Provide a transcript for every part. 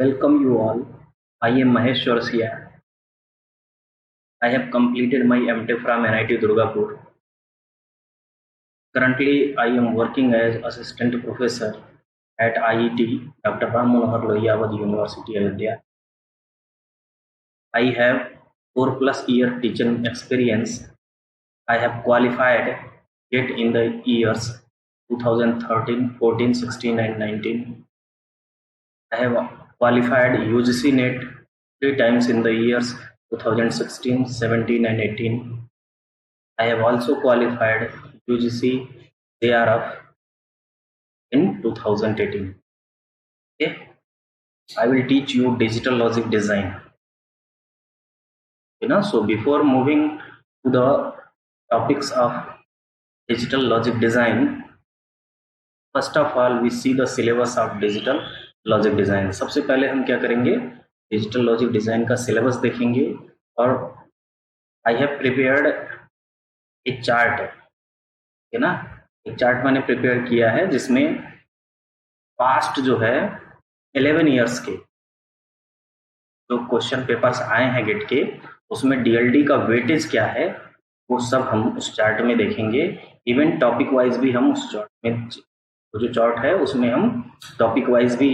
Welcome you all. I am Mahesh Chaurasia. I have completed my MTech from NIT Durgapur. Currently, I am working as assistant professor at IET Dr. Ram Manohar Lohia Awadh University, Ayodhya. I have 4+ year teaching experience. I have qualified GATE in the years 2013, 14, 16 and 19. I have qualified UGC NET 3 times in the years 2016, 17 and 18. I have also qualified UGC JRF in 2018. Okay, I will teach you digital logic design. So before moving to the topics of digital logic design, first of all we see the syllabus of digital logic design. सबसे पहले हम क्या करेंगे, digital logic design का syllabus देखेंगे और I have prepared एक chart है ना, एक चार्ट मैंने प्रिपेयर किया है जिसमें पास्ट जो है 11 इयर्स के जो क्वेश्चन पेपर्स आए हैं गेट के, उसमें डीएलडी का वेटेज क्या है वो सब हम उस चार्ट में देखेंगे। इवन टॉपिक वाइज भी हम उस चार्ट में, जो चार्ट है उसमें हम टॉपिक वाइज भी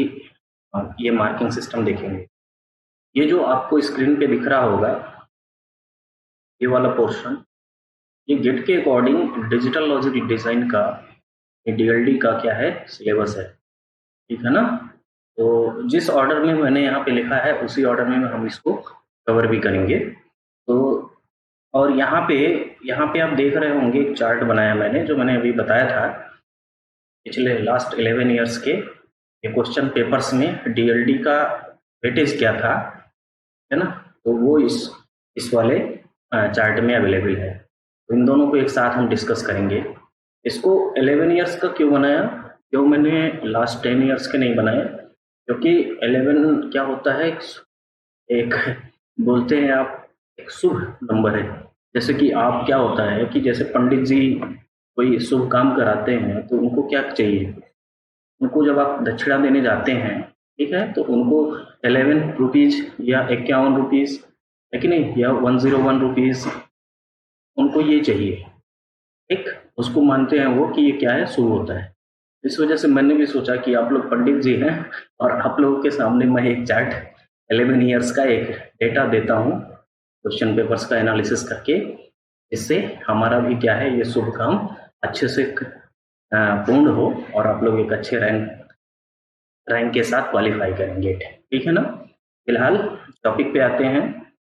ये मार्किंग सिस्टम देखेंगे। ये जो आपको स्क्रीन पे दिख रहा होगा ये वाला पोर्शन, ये गेट के अकॉर्डिंग डिजिटल लॉजिक डिजाइन का डीएलडी का क्या है सिलेबस है, ठीक है ना। तो जिस ऑर्डर में मैंने यहाँ पे लिखा है उसी ऑर्डर में हम इसको कवर भी करेंगे। तो और यहाँ पे आप देख रहे होंगे एक चार्ट बनाया मैंने, जो मैंने अभी बताया था पिछले लास्ट 11 इयर्स के ये क्वेश्चन पेपर्स में डीएलडी का वेटेज क्या था, है ना। तो वो इस वाले चार्ट में अवेलेबल है। तो इन दोनों को एक साथ हम डिस्कस करेंगे। इसको 11 इयर्स का क्यों बनाया, क्यों मैंने लास्ट 10 इयर्स के नहीं बनाया, क्योंकि 11 क्या होता है, एक बोलते हैं आप एक शुभ नंबर है। जैसे कि आप क्या होता है कि जैसे पंडित जी कोई शुभ काम कराते हैं तो उनको क्या चाहिए, उनको जब आप दक्षिणा देने जाते हैं, ठीक है, तो उनको 11 रुपीज या 51 रुपीज है कि नहीं, या 101 रुपीज उनको ये चाहिए, ठीक, उसको मानते हैं वो कि ये क्या है, शुभ होता है। इस वजह से मैंने भी सोचा कि आप लोग पंडित जी हैं और आप लोगों के सामने मैं एक चार्ट 11 इयर्स का एक डेटा देता हूँ क्वेश्चन पेपर्स का एनालिसिस करके, इससे हमारा भी क्या है ये शुभ काम अच्छे से पूर्ण हो और आप लोग एक अच्छे रैंक के साथ क्वालिफाई करेंगे, ठीक है ना। फिलहाल टॉपिक पे आते हैं।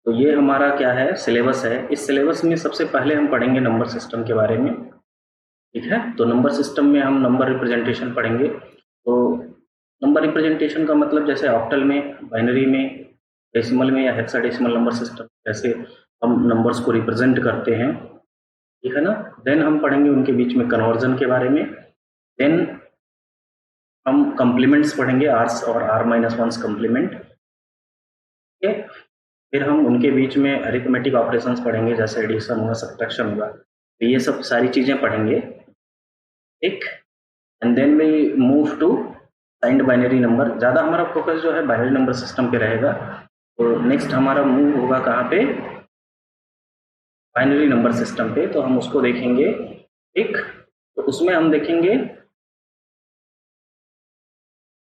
तो ये हमारा क्या है सिलेबस है। इस सिलेबस में सबसे पहले हम पढ़ेंगे नंबर सिस्टम के बारे में, ठीक है। तो नंबर सिस्टम में हम नंबर रिप्रेजेंटेशन पढ़ेंगे। तो नंबर रिप्रेजेंटेशन का मतलब जैसे ऑक्टल में, बाइनरी में, डेसिमल में या हेक्साडेसिमल नंबर सिस्टम जैसे हम नंबर्स को रिप्रेजेंट करते हैं, ठीक है ना। देन हम पढ़ेंगे उनके बीच में कन्वर्जन के बारे में। देन हम कम्प्लीमेंट्स पढ़ेंगे, आर्स और r-1 कम्प्लीमेंट, ठीक है। फिर हम उनके बीच में अरिथमेटिक ऑपरेशंस पढ़ेंगे, जैसे एडिशन हुआ, सब्ट्रैक्शन हुआ, तो ये सब सारी चीजें पढ़ेंगे, ठीक। And then we move to signed binary number. ज़्यादा हमारा फोकस जो है बाइनरी नंबर सिस्टम पे रहेगा। तो नेक्स्ट हमारा मूव होगा कहाँ पे, बाइनरी नंबर सिस्टम पे, तो हम उसको देखेंगे, ठीक। तो उसमें हम देखेंगे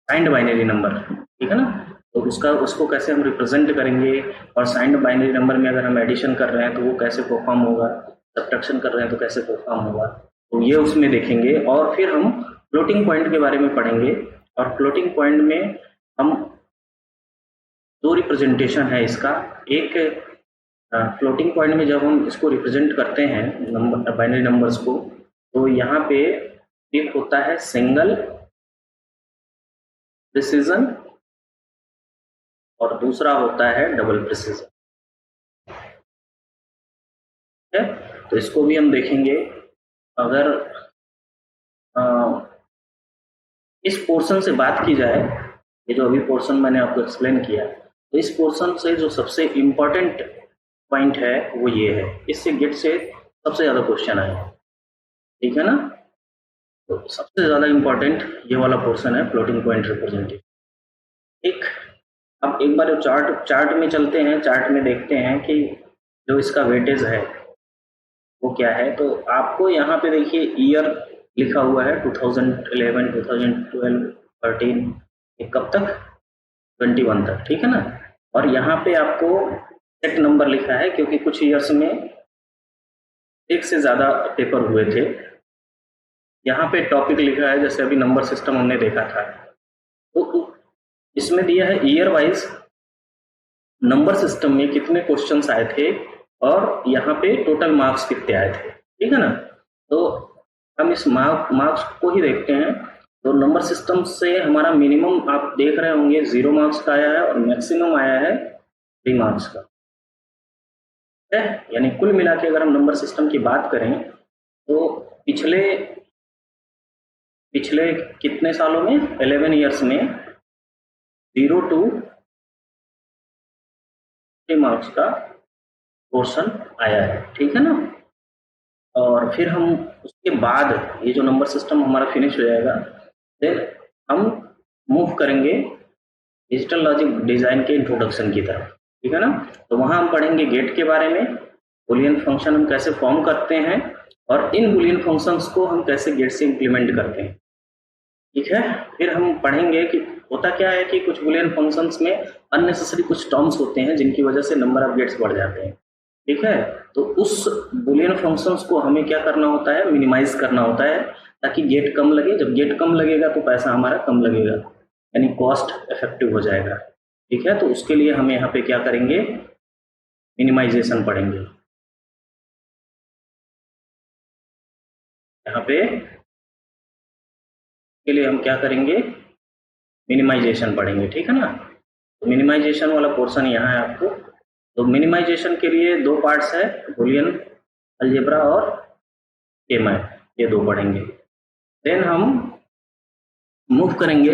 साइंड बाइनरी नंबर, ठीक है ना। तो उसको कैसे हम रिप्रेजेंट करेंगे, और साइंड बाइनरी नंबर में अगर हम एडिशन कर रहे हैं तो वो कैसे परफॉर्म होगा, सब्ट्रैक्शन कर रहे हैं तो कैसे परफॉर्म होगा, तो ये उसमें देखेंगे। और फिर हम फ्लोटिंग पॉइंट के बारे में पढ़ेंगे। और फ्लोटिंग पॉइंट में हम दो रिप्रेजेंटेशन है इसका। एक फ्लोटिंग पॉइंट में जब हम इसको रिप्रेजेंट करते हैं नंबर, बाइनरी नंबर्स को, तो यहाँ पे एक होता है सिंगल प्रिसिजन और दूसरा होता है डबल प्रिसिजन, है। तो इसको भी हम देखेंगे। अगर इस पोर्शन से बात की जाए, ये जो अभी पोर्शन मैंने आपको एक्सप्लेन किया, तो इस पोर्शन से जो सबसे इम्पोर्टेंट पॉइंट है वो ये है, इससे गेट से सबसे ज्यादा क्वेश्चन आए, ठीक है ना। तो सबसे ज्यादा इम्पोर्टेंट ये वाला पोर्शन है फ्लोटिंग पॉइंट रिप्रेजेंटेशन, ठीक। अब एक बार चार्ट में चलते हैं, चार्ट में देखते हैं कि जो इसका वेटेज है वो क्या है। तो आपको यहाँ पे देखिए ईयर लिखा हुआ है 2011, 2012, 13, ये कब तक, 21 तक, ठीक है ना। और यहाँ पे आपको सेट नंबर लिखा है क्योंकि कुछ ईयर्स में एक से ज़्यादा पेपर हुए थे। यहाँ पे टॉपिक लिखा है, जैसे अभी नंबर सिस्टम हमने देखा था, तो इसमें दिया है ईयर वाइज नंबर सिस्टम में कितने क्वेश्चंस आए थे और यहाँ पे टोटल मार्क्स कितने आए थे, ठीक है ना। तो हम इस मार्क्स को ही देखते हैं। तो नंबर सिस्टम से हमारा मिनिमम आप देख रहे होंगे 0 मार्क्स का आया है और मैक्सिमम आया है 3 मार्क्स का, है। यानी कुल मिला के अगर हम नंबर सिस्टम की बात करें तो पिछले कितने सालों में, 11 ईयर्स में 0 to 3 मार्क्स का पोर्शन आया है, ठीक है ना। और फिर हम उसके बाद ये जो नंबर सिस्टम हमारा फिनिश हो जाएगा, फिर हम मूव करेंगे डिजिटल लॉजिक डिजाइन के इंट्रोडक्शन की तरफ, ठीक है ना। तो वहाँ हम पढ़ेंगे गेट के बारे में, बुलियन फंक्शन हम कैसे फॉर्म करते हैं और इन बुलियन फंक्शंस को हम कैसे गेट से इंप्लीमेंट करते हैं, ठीक है। फिर हम पढ़ेंगे कि होता क्या है कि कुछ बुलियन फंक्शंस में अननेसेसरी कुछ टर्म्स होते हैं जिनकी वजह से नंबर ऑफ गेट्स बढ़ जाते हैं, ठीक है। तो उस बुलियन फंक्शंस को हमें क्या करना होता है, मिनिमाइज करना होता है ताकि गेट कम लगे। जब गेट कम लगेगा तो पैसा हमारा कम लगेगा, यानी कॉस्ट इफेक्टिव हो जाएगा, ठीक है। तो उसके लिए हम यहाँ पे क्या करेंगे, मिनिमाइजेशन पढ़ेंगे। यहाँ पे के लिए हम क्या करेंगे, मिनिमाइजेशन पढ़ेंगे, ठीक है ना। तो मिनिमाइजेशन वाला पोर्शन यहाँ है आपको। तो मिनिमाइजेशन के लिए 2 पार्ट्स है, बुलियन अलजेब्रा और के-मैप, ये 2 पढ़ेंगे। देन हम मूव करेंगे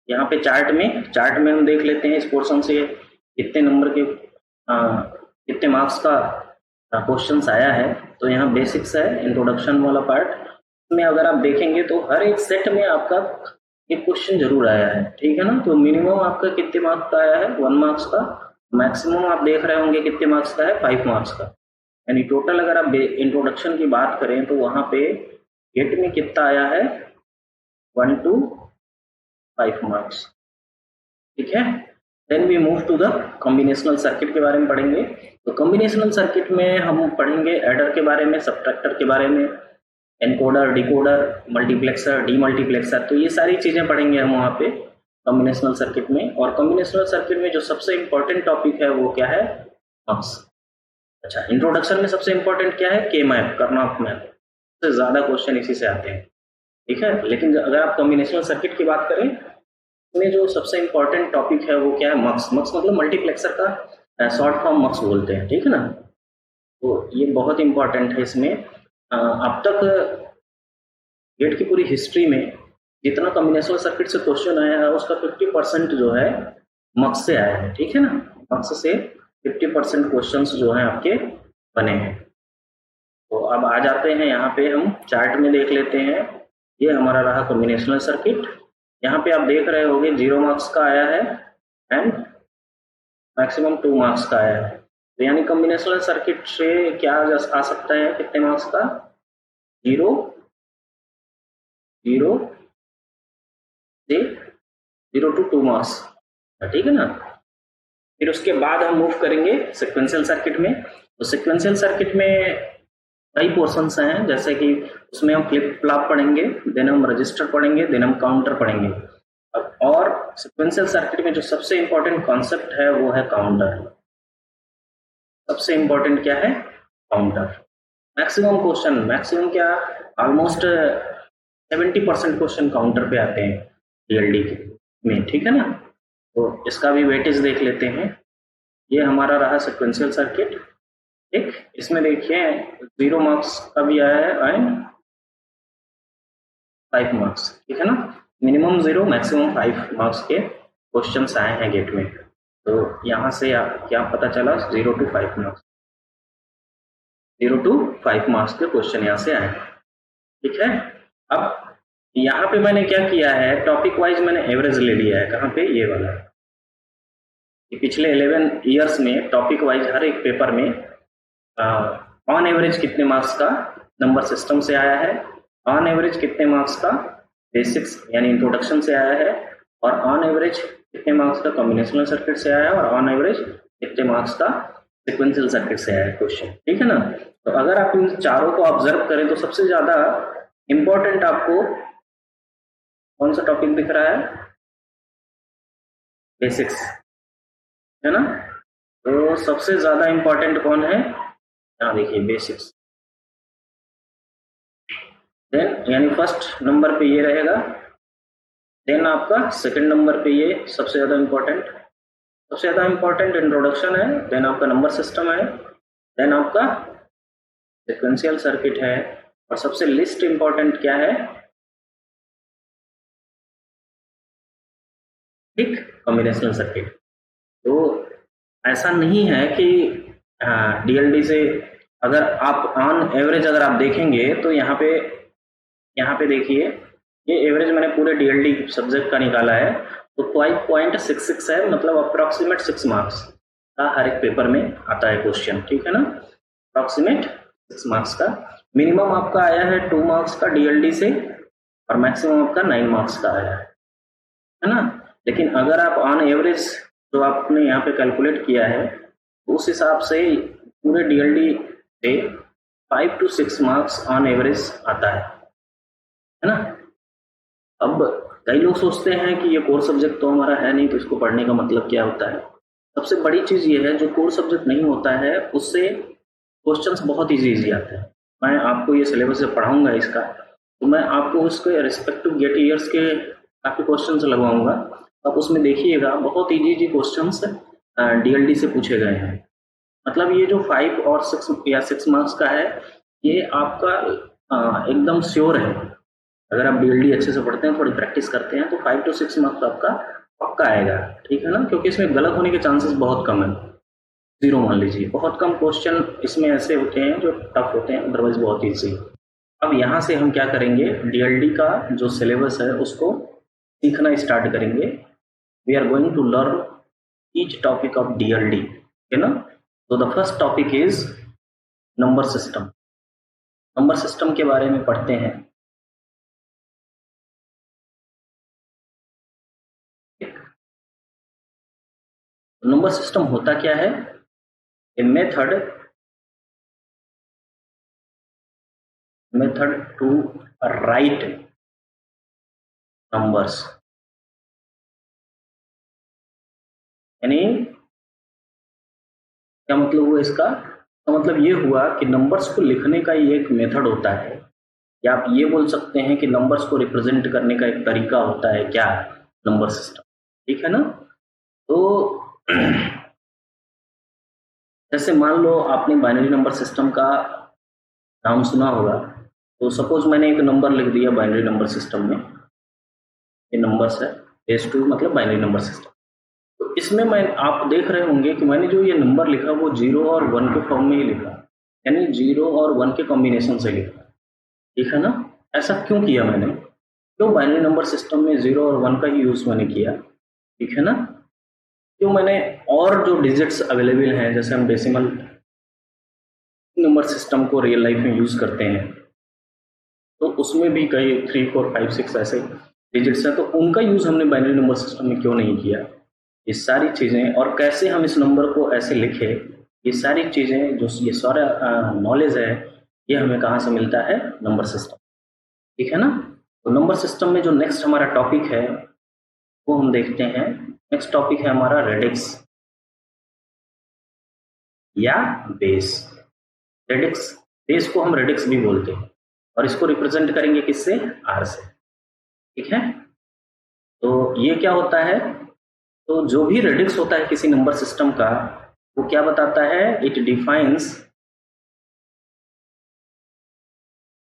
यहाँ पे चार्ट में हम देख लेते हैं इस पोर्शन से कितने नंबर के कितने मार्क्स का क्वेश्चंस आया है। तो यहाँ बेसिक्स है, इंट्रोडक्शन वाला पार्ट में अगर आप देखेंगे तो हर एक सेट में आपका एक क्वेश्चन जरूर आया है, ठीक है ना। तो मिनिमम आपका कितने मार्क्स का आया है, 1 मार्क्स का। मैक्सिमम आप देख रहे होंगे कितने मार्क्स का है, 5 मार्क्स का। यानी टोटल अगर आप इंट्रोडक्शन की बात करें तो वहाँ पे गेट में कितना आया है, 1 to 5 मार्क्स, ठीक है। Then we move to the combinational circuit के बारे में पढ़ेंगे। तो कॉम्बिनेशनल सर्किट में हम पढ़ेंगे एडर के बारे में, सब्ट्रैक्टर के बारे में, एनकोडर, डिकोडर, मल्टीप्लेक्सर, डीमल्टीप्लेक्सर। तो ये सारी चीजें पढ़ेंगे हम वहाँ पे कॉम्बिनेशनल सर्किट में। और कॉम्बिनेशनल सर्किट में जो सबसे इंपॉर्टेंट टॉपिक है वो क्या है, मक्स। अच्छा, इंट्रोडक्शन में सबसे इंपॉर्टेंट क्या है, के मैप, कर्नॉफ मैप। सबसे ज्यादा क्वेश्चन इसी से आते हैं, ठीक है। लेकिन अगर आप कॉम्बिनेशनल सर्किट की बात करें, इसमें जो सबसे इंपॉर्टेंट टॉपिक है वो क्या है, मक्स। मक्स मतलब मल्टीप्लेक्सर का शॉर्ट फॉर्म मक्स बोलते हैं, ठीक है ना। तो ये बहुत इंपॉर्टेंट है। इसमें अब तक गेट की पूरी हिस्ट्री में जितना कॉम्बिनेशनल सर्किट से क्वेश्चन आया है उसका 50% जो है मक्स से आया है, ठीक है ना। मक्स से 50% क्वेश्चंस जो हैं आपके बने हैं। तो अब आ जाते हैं यहाँ पे, हम चार्ट में देख लेते हैं। ये हमारा रहा कॉम्बिनेशनल सर्किट। यहाँ पे आप देख रहे होंगे 0 मार्क्स का आया है एंड मैक्सिमम 2 मार्क्स का आया है। तो यानी कॉम्बिनेशनल सर्किट से क्या आ सकता है, कितने मार्क्स का, 0 से 0 to 2 मार्क्स, ठीक है ना। फिर उसके बाद हम मूव करेंगे सिक्वेंशियल सर्किट में। तो सिक्वेंशियल सर्किट में कई पोर्शंस हैं, जैसे कि उसमें हम फ्लिप फ्लॉप पढ़ेंगे, देन हम रजिस्टर पढ़ेंगे, देन हम काउंटर पढ़ेंगे। और सिक्वेंशियल सर्किट में जो सबसे इंपॉर्टेंट कॉन्सेप्ट है वो है काउंटर। सबसे इंपॉर्टेंट क्या है, काउंटर। मैक्सिमम क्वेश्चन, मैक्सिमम क्या, ऑलमोस्ट 70% क्वेश्चन काउंटर पे आते हैं डीएलडी में, ठीक है ना। तो इसका भी वेटेज देख लेते हैं। ये हमारा रहा सिक्वेंशियल सर्किट, ठीक। इसमें देखिए 0 मार्क्स का भी आया है एंड 5 मार्क्स, ठीक है ना। मिनिमम 0, मैक्सिमम 5 मार्क्स के क्वेश्चंस आए हैं गेट में। तो यहाँ से आप क्या पता चला, 0 to 5 मार्क्स, 0 to 5 मार्क्स के क्वेश्चन यहाँ से आए, ठीक है। अब यहाँ पे मैंने क्या किया है, टॉपिक वाइज मैंने एवरेज ले लिया है। कहाँ पे? ये वाला। ये पिछले 11 ईयर्स में टॉपिक वाइज हर एक पेपर में ऑन एवरेज कितने मार्क्स का नंबर सिस्टम से आया है, ऑन एवरेज कितने मार्क्स का बेसिक्स यानी इंट्रोडक्शन से आया है, और ऑन एवरेज कितने मार्क्स का कॉम्बिनेशनल सर्किट से आया है, और ऑन एवरेज कितने मार्क्स का सीक्वेंशियल सर्किट से आया है क्वेश्चन। ठीक है ना? तो अगर आप इन चारों को ऑब्जर्व करें तो सबसे ज्यादा इंपॉर्टेंट आपको कौन सा टॉपिक दिख रहा है? बेसिक्स, है ना? तो सबसे ज्यादा इंपॉर्टेंट कौन है? यहाँ देखिए, बेसिक्स। देन यानी फर्स्ट नंबर पे ये रहेगा, देन आपका सेकंड नंबर पे ये सबसे ज्यादा इंपॉर्टेंट इंट्रोडक्शन है, देन आपका नंबर सिस्टम है, देन आपका सीक्वेंशियल सर्किट है, और सबसे लिस्ट इंपॉर्टेंट क्या है? ठीक, कॉम्बिनेशनल सर्किट। तो ऐसा नहीं है कि डीएलडी से अगर आप ऑन एवरेज अगर आप देखेंगे तो यहाँ पे देखिए, ये एवरेज मैंने पूरे डीएलडी सब्जेक्ट का निकाला है, तो 5.66 है, मतलब अप्रोक्सीमेट 6 मार्क्स का हर एक पेपर में आता है क्वेश्चन। ठीक है ना? अप्रोक्सीमेट 6 मार्क्स का। मिनिमम आपका आया है 2 मार्क्स का डीएलडी से, और मैक्सिमम आपका 9 मार्क्स का आया है ना? लेकिन अगर आप ऑन एवरेज जो आपने यहाँ पे कैलकुलेट किया है, तो उस हिसाब से पूरे डीएलडी से 5 to 6 मार्क्स ऑन एवरेज आता है ना? अब कई लोग सोचते हैं कि ये कोर सब्जेक्ट तो हमारा है नहीं, तो इसको पढ़ने का मतलब क्या होता है? सबसे बड़ी चीज ये है, जो कोर सब्जेक्ट नहीं होता है उससे क्वेश्चंस बहुत इजी आते हैं। मैं आपको ये सिलेबस से पढ़ाऊंगा इसका, तो मैं आपको उसके रिस्पेक्टिव गेट ईयर्स के काफी क्वेश्चंस लगवाऊंगा। आप उसमें देखिएगा, बहुत इजी क्वेश्चंस डीएलडी से पूछे गए हैं। मतलब ये जो 5 और 6 या 6 मार्क्स का है, ये आपका एकदम श्योर है। अगर आप डीएलडी अच्छे से पढ़ते हैं, थोड़ी प्रैक्टिस करते हैं, तो 5 to 6 मार्क्स आपका पक्का आएगा। ठीक है ना? क्योंकि इसमें गलत होने के चांसेस बहुत कम है, 0 मान लीजिए। बहुत कम क्वेश्चन इसमें ऐसे होते हैं जो टफ होते हैं, अदरवाइज बहुत ईजी। अब यहाँ से हम क्या करेंगे, डीएलडी का जो सिलेबस है उसको सीखना स्टार्ट करेंगे। We are going to learn each topic of DLD, है ना? तो the first topic is number system. Number system के बारे में पढ़ते हैं। नंबर सिस्टम होता क्या है? A method to write numbers, यानी क्या मतलब हुआ इसका? तो मतलब ये हुआ कि नंबर्स को लिखने का ये एक मेथड होता है, या आप ये बोल सकते हैं कि नंबर्स को रिप्रेजेंट करने का एक तरीका होता है। क्या? Number system. ठीक है ना? तो जैसे मान लो आपने बाइनरी नंबर सिस्टम का नाम सुना होगा, तो सपोज मैंने एक नंबर लिख दिया बाइनरी नंबर सिस्टम में, ये नंबर्स है, बेस 2 मतलब बाइनरी नंबर सिस्टम। तो इसमें आप देख रहे होंगे कि मैंने जो ये नंबर लिखा वो 0 और 1 के फॉर्म में ही लिखा, यानी 0 और 1 के कॉम्बिनेशन से लिखा। ठीक है ना? ऐसा क्यों किया मैंने? क्यों बाइनरी नंबर सिस्टम में 0 और 1 का ही यूज मैंने किया? ठीक है ना? क्यों मैंने और जो डिजिट्स अवेलेबल हैं, जैसे हम डेसिमल नंबर सिस्टम को रियल लाइफ में यूज करते हैं, तो उसमें भी कई 3, 4, 5, 6 ऐसे डिजिट्स हैं, तो उनका यूज हमने बाइनरी नंबर सिस्टम में क्यों नहीं किया? ये सारी चीजें, और कैसे हम इस नंबर को ऐसे लिखे, ये सारी चीजें, जो ये सारा नॉलेज है, ये हमें कहाँ से मिलता है? Number system. ठीक है ना? तो नंबर सिस्टम में जो नेक्स्ट हमारा टॉपिक है वो हम देखते हैं। नेक्स्ट टॉपिक है हमारा रेडिक्स या बेस। रेडिक्स, बेस को हम रेडिक्स भी बोलते हैं, और इसको रिप्रेजेंट करेंगे किससे? आर से। ठीक है? तो ये क्या होता है? तो जो भी रेडिक्स होता है किसी नंबर सिस्टम का, वो क्या बताता है? It defines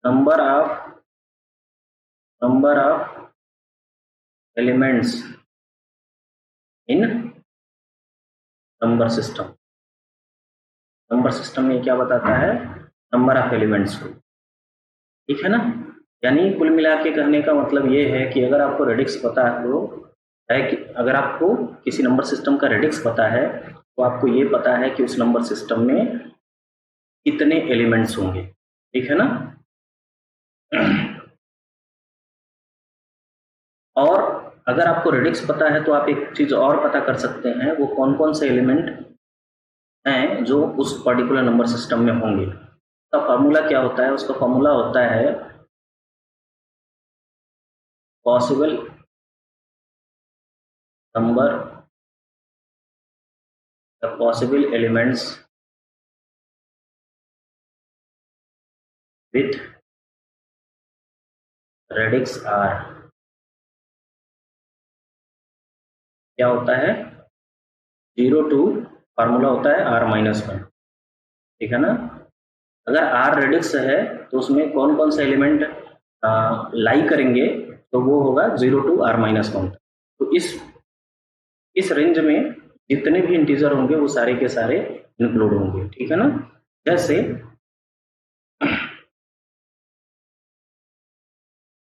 number of elements in number system. Number system में क्या बताता है? नंबर ऑफ एलिमेंट्स को। ठीक है ना? यानी कुल मिला के कहने का मतलब ये है कि अगर आपको रेडिक्स पता है कि अगर आपको किसी नंबर सिस्टम का रेडिक्स पता है तो आपको ये पता है कि उस नंबर सिस्टम में कितने एलिमेंट्स होंगे, ठीक है ना। और अगर आपको रेडिक्स पता है तो आप एक चीज और पता कर सकते हैं, वो कौन कौन से एलिमेंट हैं जो उस पर्टिकुलर नंबर सिस्टम में होंगे। उसका फॉर्मूला क्या होता है? उसका फॉर्मूला होता है possible number the possible elements with radix r. क्या होता है? 0 to फार्मूला होता है r-1, ठीक है ना। अगर r रेडिक्स है तो उसमें कौन कौन से एलिमेंट लाई करेंगे, तो वो होगा 0 to r-1। तो इस रेंज में जितने भी इंटीजर होंगे वो सारे के सारे इंक्लूड होंगे, ठीक है ना। जैसे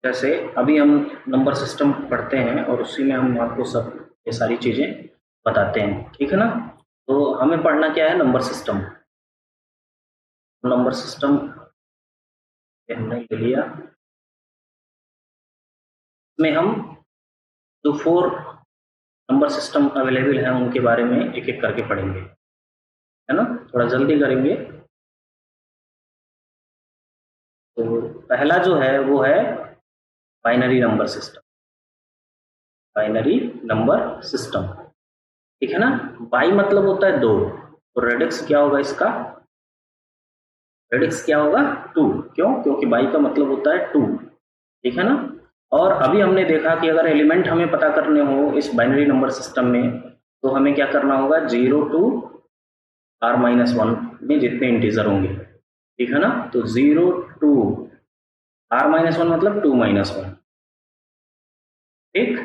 जैसे अभी हम नंबर सिस्टम पढ़ते हैं और उसी में हम आपको सब ये सारी चीजें बताते हैं, ठीक है ना। तो हमें पढ़ना क्या है? Number system. नंबर सिस्टम हमने ले लिया, इसमें हम जो 4 नंबर सिस्टम अवेलेबल हैं उनके बारे में एक एक करके पढ़ेंगे, है ना। थोड़ा जल्दी करेंगे। तो पहला जो है वो है binary number system. Binary number system, ठीक है ना। बाई मतलब होता है 2, तो रेडिक्स क्या होगा इसका? रेडिक्स क्या होगा? 2। क्यों? क्योंकि बाई का मतलब होता है 2, ठीक है ना। और अभी हमने देखा कि अगर एलिमेंट हमें पता करने हो इस बाइनरी नंबर सिस्टम में तो हमें क्या करना होगा? 0 to r-1 में जितने इंटीजर होंगे, ठीक है ना। तो 0 to r-1 मतलब 2-1, ठीक।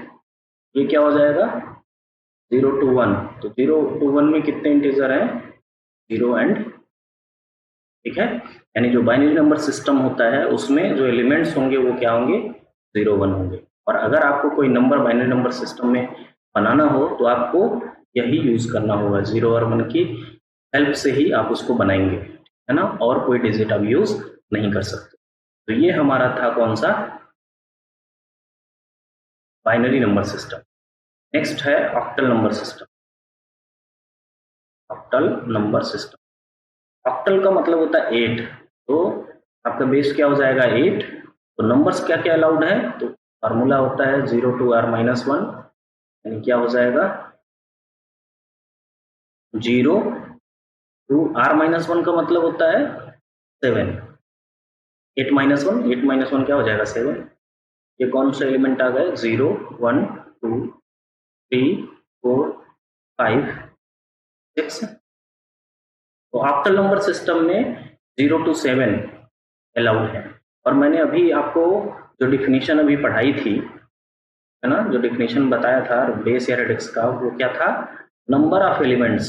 ये क्या हो जाएगा? 0 to 1। तो 0 to 1 में कितने इंटीजर हैं? 0 एंड, ठीक है। यानी जो बाइनरी नंबर सिस्टम होता है उसमें जो एलिमेंट्स होंगे वो क्या होंगे? 0 1 होंगे। और अगर आपको कोई नंबर बाइनरी नंबर सिस्टम में बनाना हो तो आपको यही यूज करना होगा, 0 और 1 की हेल्प से ही आप उसको बनाएंगे, है ना। और कोई डिजिट आप यूज नहीं कर सकते। तो ये हमारा था कौन सा? Binary number system. नेक्स्ट है octal number system. Octal number system, octal का मतलब होता है 8। तो आपका बेस क्या हो जाएगा? 8। तो नंबर्स क्या क्या अलाउड है? तो फार्मूला होता है 0 to r-1, यानी क्या हो जाएगा? 0 to r-1 का मतलब होता है 7। 8-1 क्या हो जाएगा? 7। ये कौन सा एलिमेंट आ गए? 0 1 2 3 4 5 6। तो ऑक्टल नंबर सिस्टम में 0 to 7 अलाउड है। और मैंने अभी आपको जो डिफिनीशन अभी पढ़ाई थी, है ना, जो डिफिनीशन बताया था बेस या रेडिक्स का, वो क्या था? Number of elements.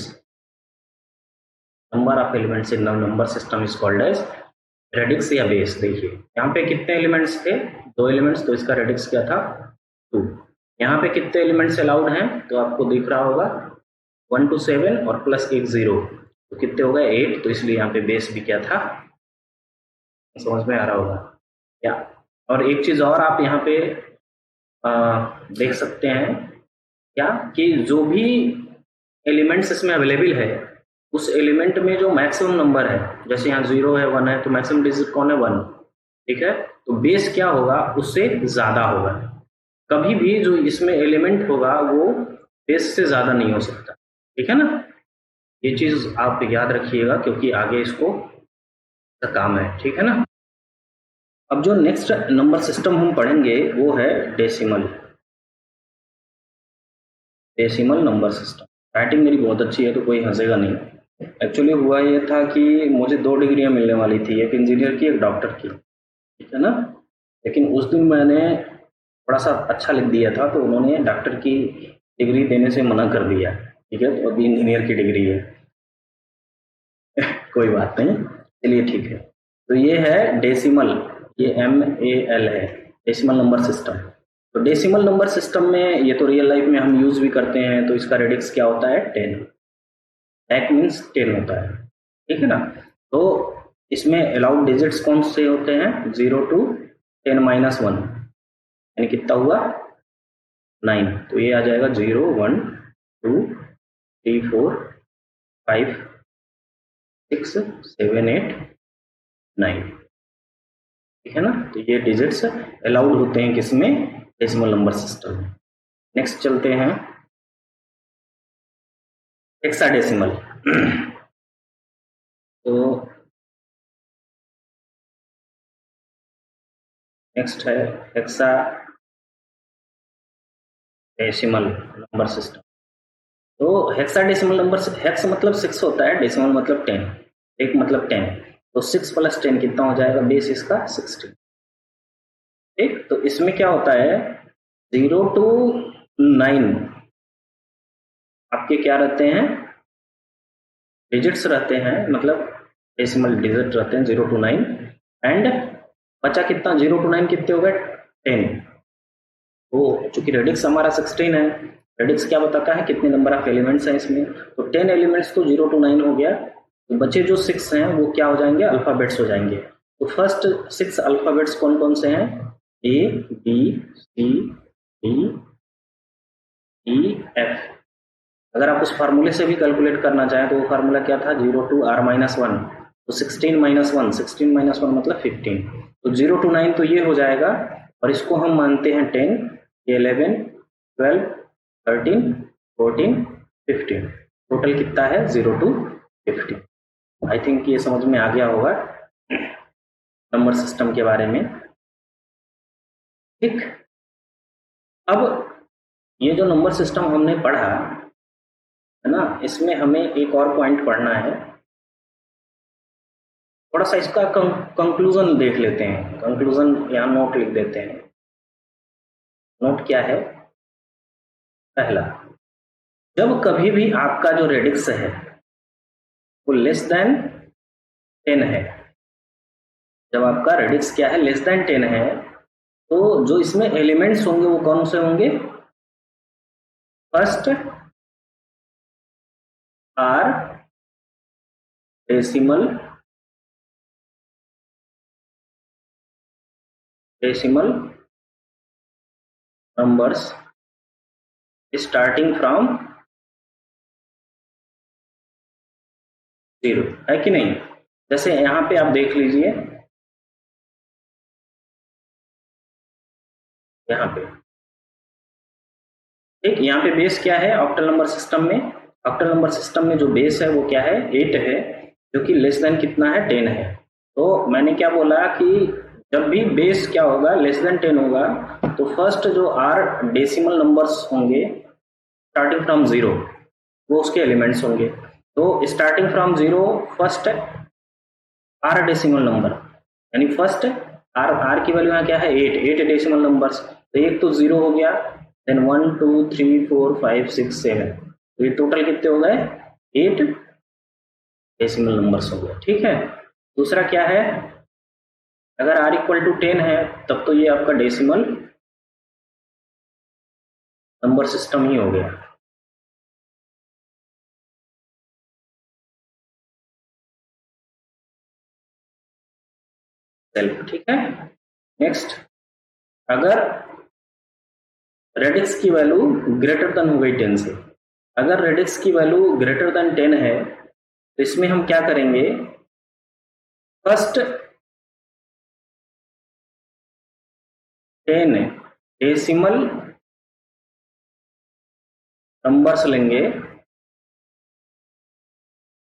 Number of elements in number system is called as radix या बेस। देखिए यहाँ पे कितने एलिमेंट्स थे? 2 एलिमेंट्स, तो इसका रेडिक्स क्या था? 2। यहाँ पे कितने एलिमेंट्स अलाउड हैं? तो आपको दिख रहा होगा 1 to 7 और प्लस एक 0, तो कितने हो गए? 8। तो इसलिए यहाँ पे बेस भी क्या था? समझ में आ रहा होगा क्या? और एक चीज और आप यहाँ पे देख सकते हैं क्या, कि जो भी एलिमेंट्स इसमें अवेलेबल है उस एलिमेंट में जो मैक्सिमम नंबर है, जैसे यहाँ 0 है 1 है, तो मैक्सिमम डिजिट कौन है? 1, ठीक है। तो बेस क्या होगा? उससे ज्यादा होगा। कभी भी जो इसमें एलिमेंट होगा वो बेस से ज्यादा नहीं हो सकता, ठीक है ना। ये चीज आप याद रखिएगा क्योंकि आगे इसको काम है, ठीक है ना। अब जो नेक्स्ट नंबर सिस्टम हम पढ़ेंगे वो है decimal. Decimal number system. Writing मेरी बहुत अच्छी है तो कोई हंसेगा नहीं। एक्चुअली हुआ ये था कि मुझे 2 डिग्रियां मिलने वाली थी, एक इंजीनियर की एक डॉक्टर की, ठीक है ना। लेकिन उस दिन मैंने थोड़ा सा अच्छा लिख दिया था तो उन्होंने डॉक्टर की डिग्री देने से मना कर दिया, ठीक है। तो अभी इंजीनियर की डिग्री है। कोई बात नहीं, चलिए ठीक है। तो ये है डेसिमल ये MAL है, डेसिमल नंबर सिस्टम। तो डेसिमल नंबर सिस्टम में ये तो रियल लाइफ में हम यूज भी करते हैं, तो इसका रेडिक्स क्या होता है 10, टैक मीन्स 10 होता है, ठीक है ना। तो इसमें अलाउड डिजिट्स कौन से होते हैं, 0 to 10-1, यानी कितना हुआ 9। तो ये आ जाएगा 0 1 2 3 4 5 6 7 8 9, ठीक है ना। तो ये डिजिट्स अलाउड होते हैं किसमें, डेसिमल नंबर सिस्टम में। नेक्स्ट चलते हैं हेक्साडेसिमल। तो नेक्स्ट है हेक्साडेसिमल नंबर सिस्टम। तो हेक्साडेसिमल नंबर, हेक्स मतलब 6 होता है, डेसिमल मतलब 10, एक मतलब 10, तो 6 + 10 कितना हो जाएगा, बेस इसका 16, ठीक। तो इसमें क्या होता है 0 to 9 आपके क्या रहते हैं, डिजिट्स रहते हैं, मतलब डेसिमल डिजिट रहते हैं 0 to 9, एंड बचा कितना 0 to 9 कितने हो गए 10। तो चूंकि रेडिक्स हमारा 16 है, रेडिक्स क्या बताता है कितने नंबर ऑफ एलिमेंट्स हैं इसमें, तो 10 एलिमेंट्स तो 0 to 9 हो गया, तो बचे जो 6 हैं वो क्या हो जाएंगे, अल्फाबेट्स हो जाएंगे। तो फर्स्ट 6 अल्फाबेट्स कौन कौन से हैं, ABCDEF। अगर आप उस फार्मूले से भी कैलकुलेट करना चाहें तो वो फार्मूला क्या था, 0 to R-1, तो 16 - 1 मतलब 15। तो 0 to 9 तो ये हो जाएगा, और इसको हम मानते हैं 10, 11 12 13 14 15, टोटल कितना है 0 to 15। आई थिंक ये समझ में आ गया होगा नंबर सिस्टम के बारे में, ठीक। अब ये जो नंबर सिस्टम हमने पढ़ा है ना, इसमें हमें एक और पॉइंट पढ़ना है, थोड़ा सा इसका कंक्लूजन देख लेते हैं। कंक्लूजन यहाँ नोट लिख देते हैं। नोट क्या है, पहला, जब कभी भी आपका जो रेडिक्स है वो लेस देन 10 है, जब आपका रेडिक्स क्या है, लेस देन 10 है, तो जो इसमें एलिमेंट्स होंगे वो कौन से होंगे, first r decimal numbers starting from 0, है कि नहीं। जैसे यहां पे आप देख लीजिए, यहाँ पे ठीक, यहाँ पे बेस क्या है ऑक्टल नंबर सिस्टम में, ऑक्टल नंबर सिस्टम में जो बेस है वो क्या है 8 है, जो कि लेस देन कितना है 10 है। तो मैंने क्या बोला कि जब भी बेस क्या होगा लेस देन 10 होगा, तो फर्स्ट जो आर डेसिमल नंबर्स होंगे स्टार्टिंग फ्रॉम 0 वो उसके एलिमेंट्स होंगे। तो starting from 0 first r decimal number, यानी फर्स्ट आर की वैल्यू यहाँ क्या है 8 डेसिमल नंबर्स, तो एक तो 0 हो गया, देन 1 2 3 4 5 6 7, तो ये टोटल कितने हो गए 8 डेसिमल नंबर्स हो गए, ठीक है। दूसरा क्या है, अगर r = 10 है तब तो ये आपका डेसिमल नंबर सिस्टम ही हो गया। सेल्फ, ठीक है। नेक्स्ट, अगर रेडिक्स की वैल्यू ग्रेटर देन हो गई 10 से, अगर रेडिक्स की वैल्यू ग्रेटर देन 10 है तो इसमें हम क्या करेंगे, फर्स्ट 10 डेसिमल नंबर्स लेंगे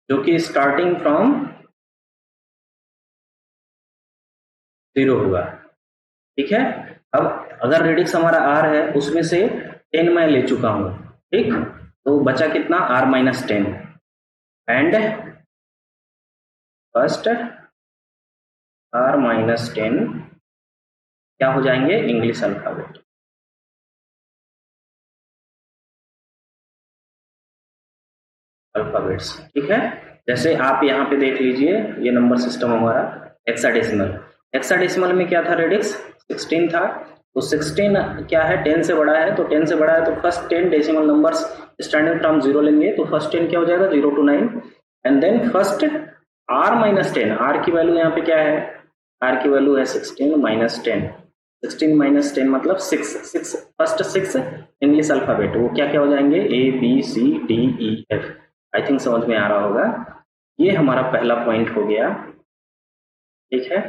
जो कि स्टार्टिंग फ्रॉम 0 होगा, ठीक है। अब अगर रेडिक्स हमारा r है उसमें से 10 मैं ले चुका हूं, ठीक, तो बचा कितना R-10, एंड फर्स्ट R-10 क्या हो जाएंगे इंग्लिश अल्फाबेट, अल्फाबेट्स, ठीक है। जैसे आप यहाँ पे देख लीजिए, ये नंबर सिस्टम हमारा हेक्साडेसिमल, हेक्साडेसिमल में क्या था रेडिक्स 16 था, तो 16 क्या है 10 से बड़ा है, तो 10 से बड़ा है तो first 10 decimal numbers starting from 0 लेंगे, तो फर्स्ट 10 क्या हो जाएगा 0 to 9, and then first r minus 10, r की वैल्यू यहाँ पे क्या है, r की वैल्यू है 16 माइनस 10, 16 माइनस 10 मतलब 6 फर्स्ट 6 इंग्लिश अल्फाबेट वो क्या क्या हो जाएंगे ABCDEF। आई थिंक समझ में आ रहा होगा। ये हमारा पहला पॉइंट हो गया, ठीक है।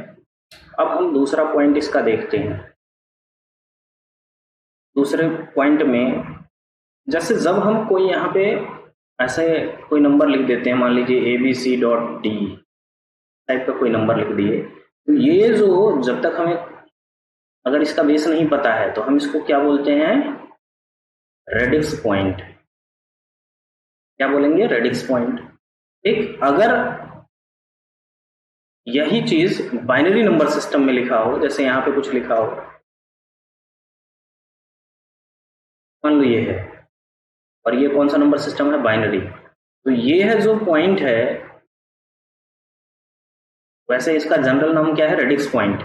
अब हम दूसरा पॉइंट इसका देखते हैं। दूसरे पॉइंट में जैसे जब हम कोई यहाँ पे ऐसे कोई नंबर लिख देते हैं, मान लीजिए ABC.D टाइप का कोई नंबर लिख दिए, तो ये जो जब तक हमें अगर इसका बेस नहीं पता है तो हम इसको क्या बोलते हैं, रेडिक्स पॉइंट। क्या बोलेंगे, रेडिक्स पॉइंट। ठीक, अगर यही चीज बाइनरी नंबर सिस्टम में लिखा हो, जैसे यहाँ पे कुछ लिखा हो, मान लो ये है, और ये कौन सा नंबर सिस्टम है, बाइनरी, तो ये है जो पॉइंट है, वैसे इसका जनरल नाम क्या है, रेडिक्स पॉइंट।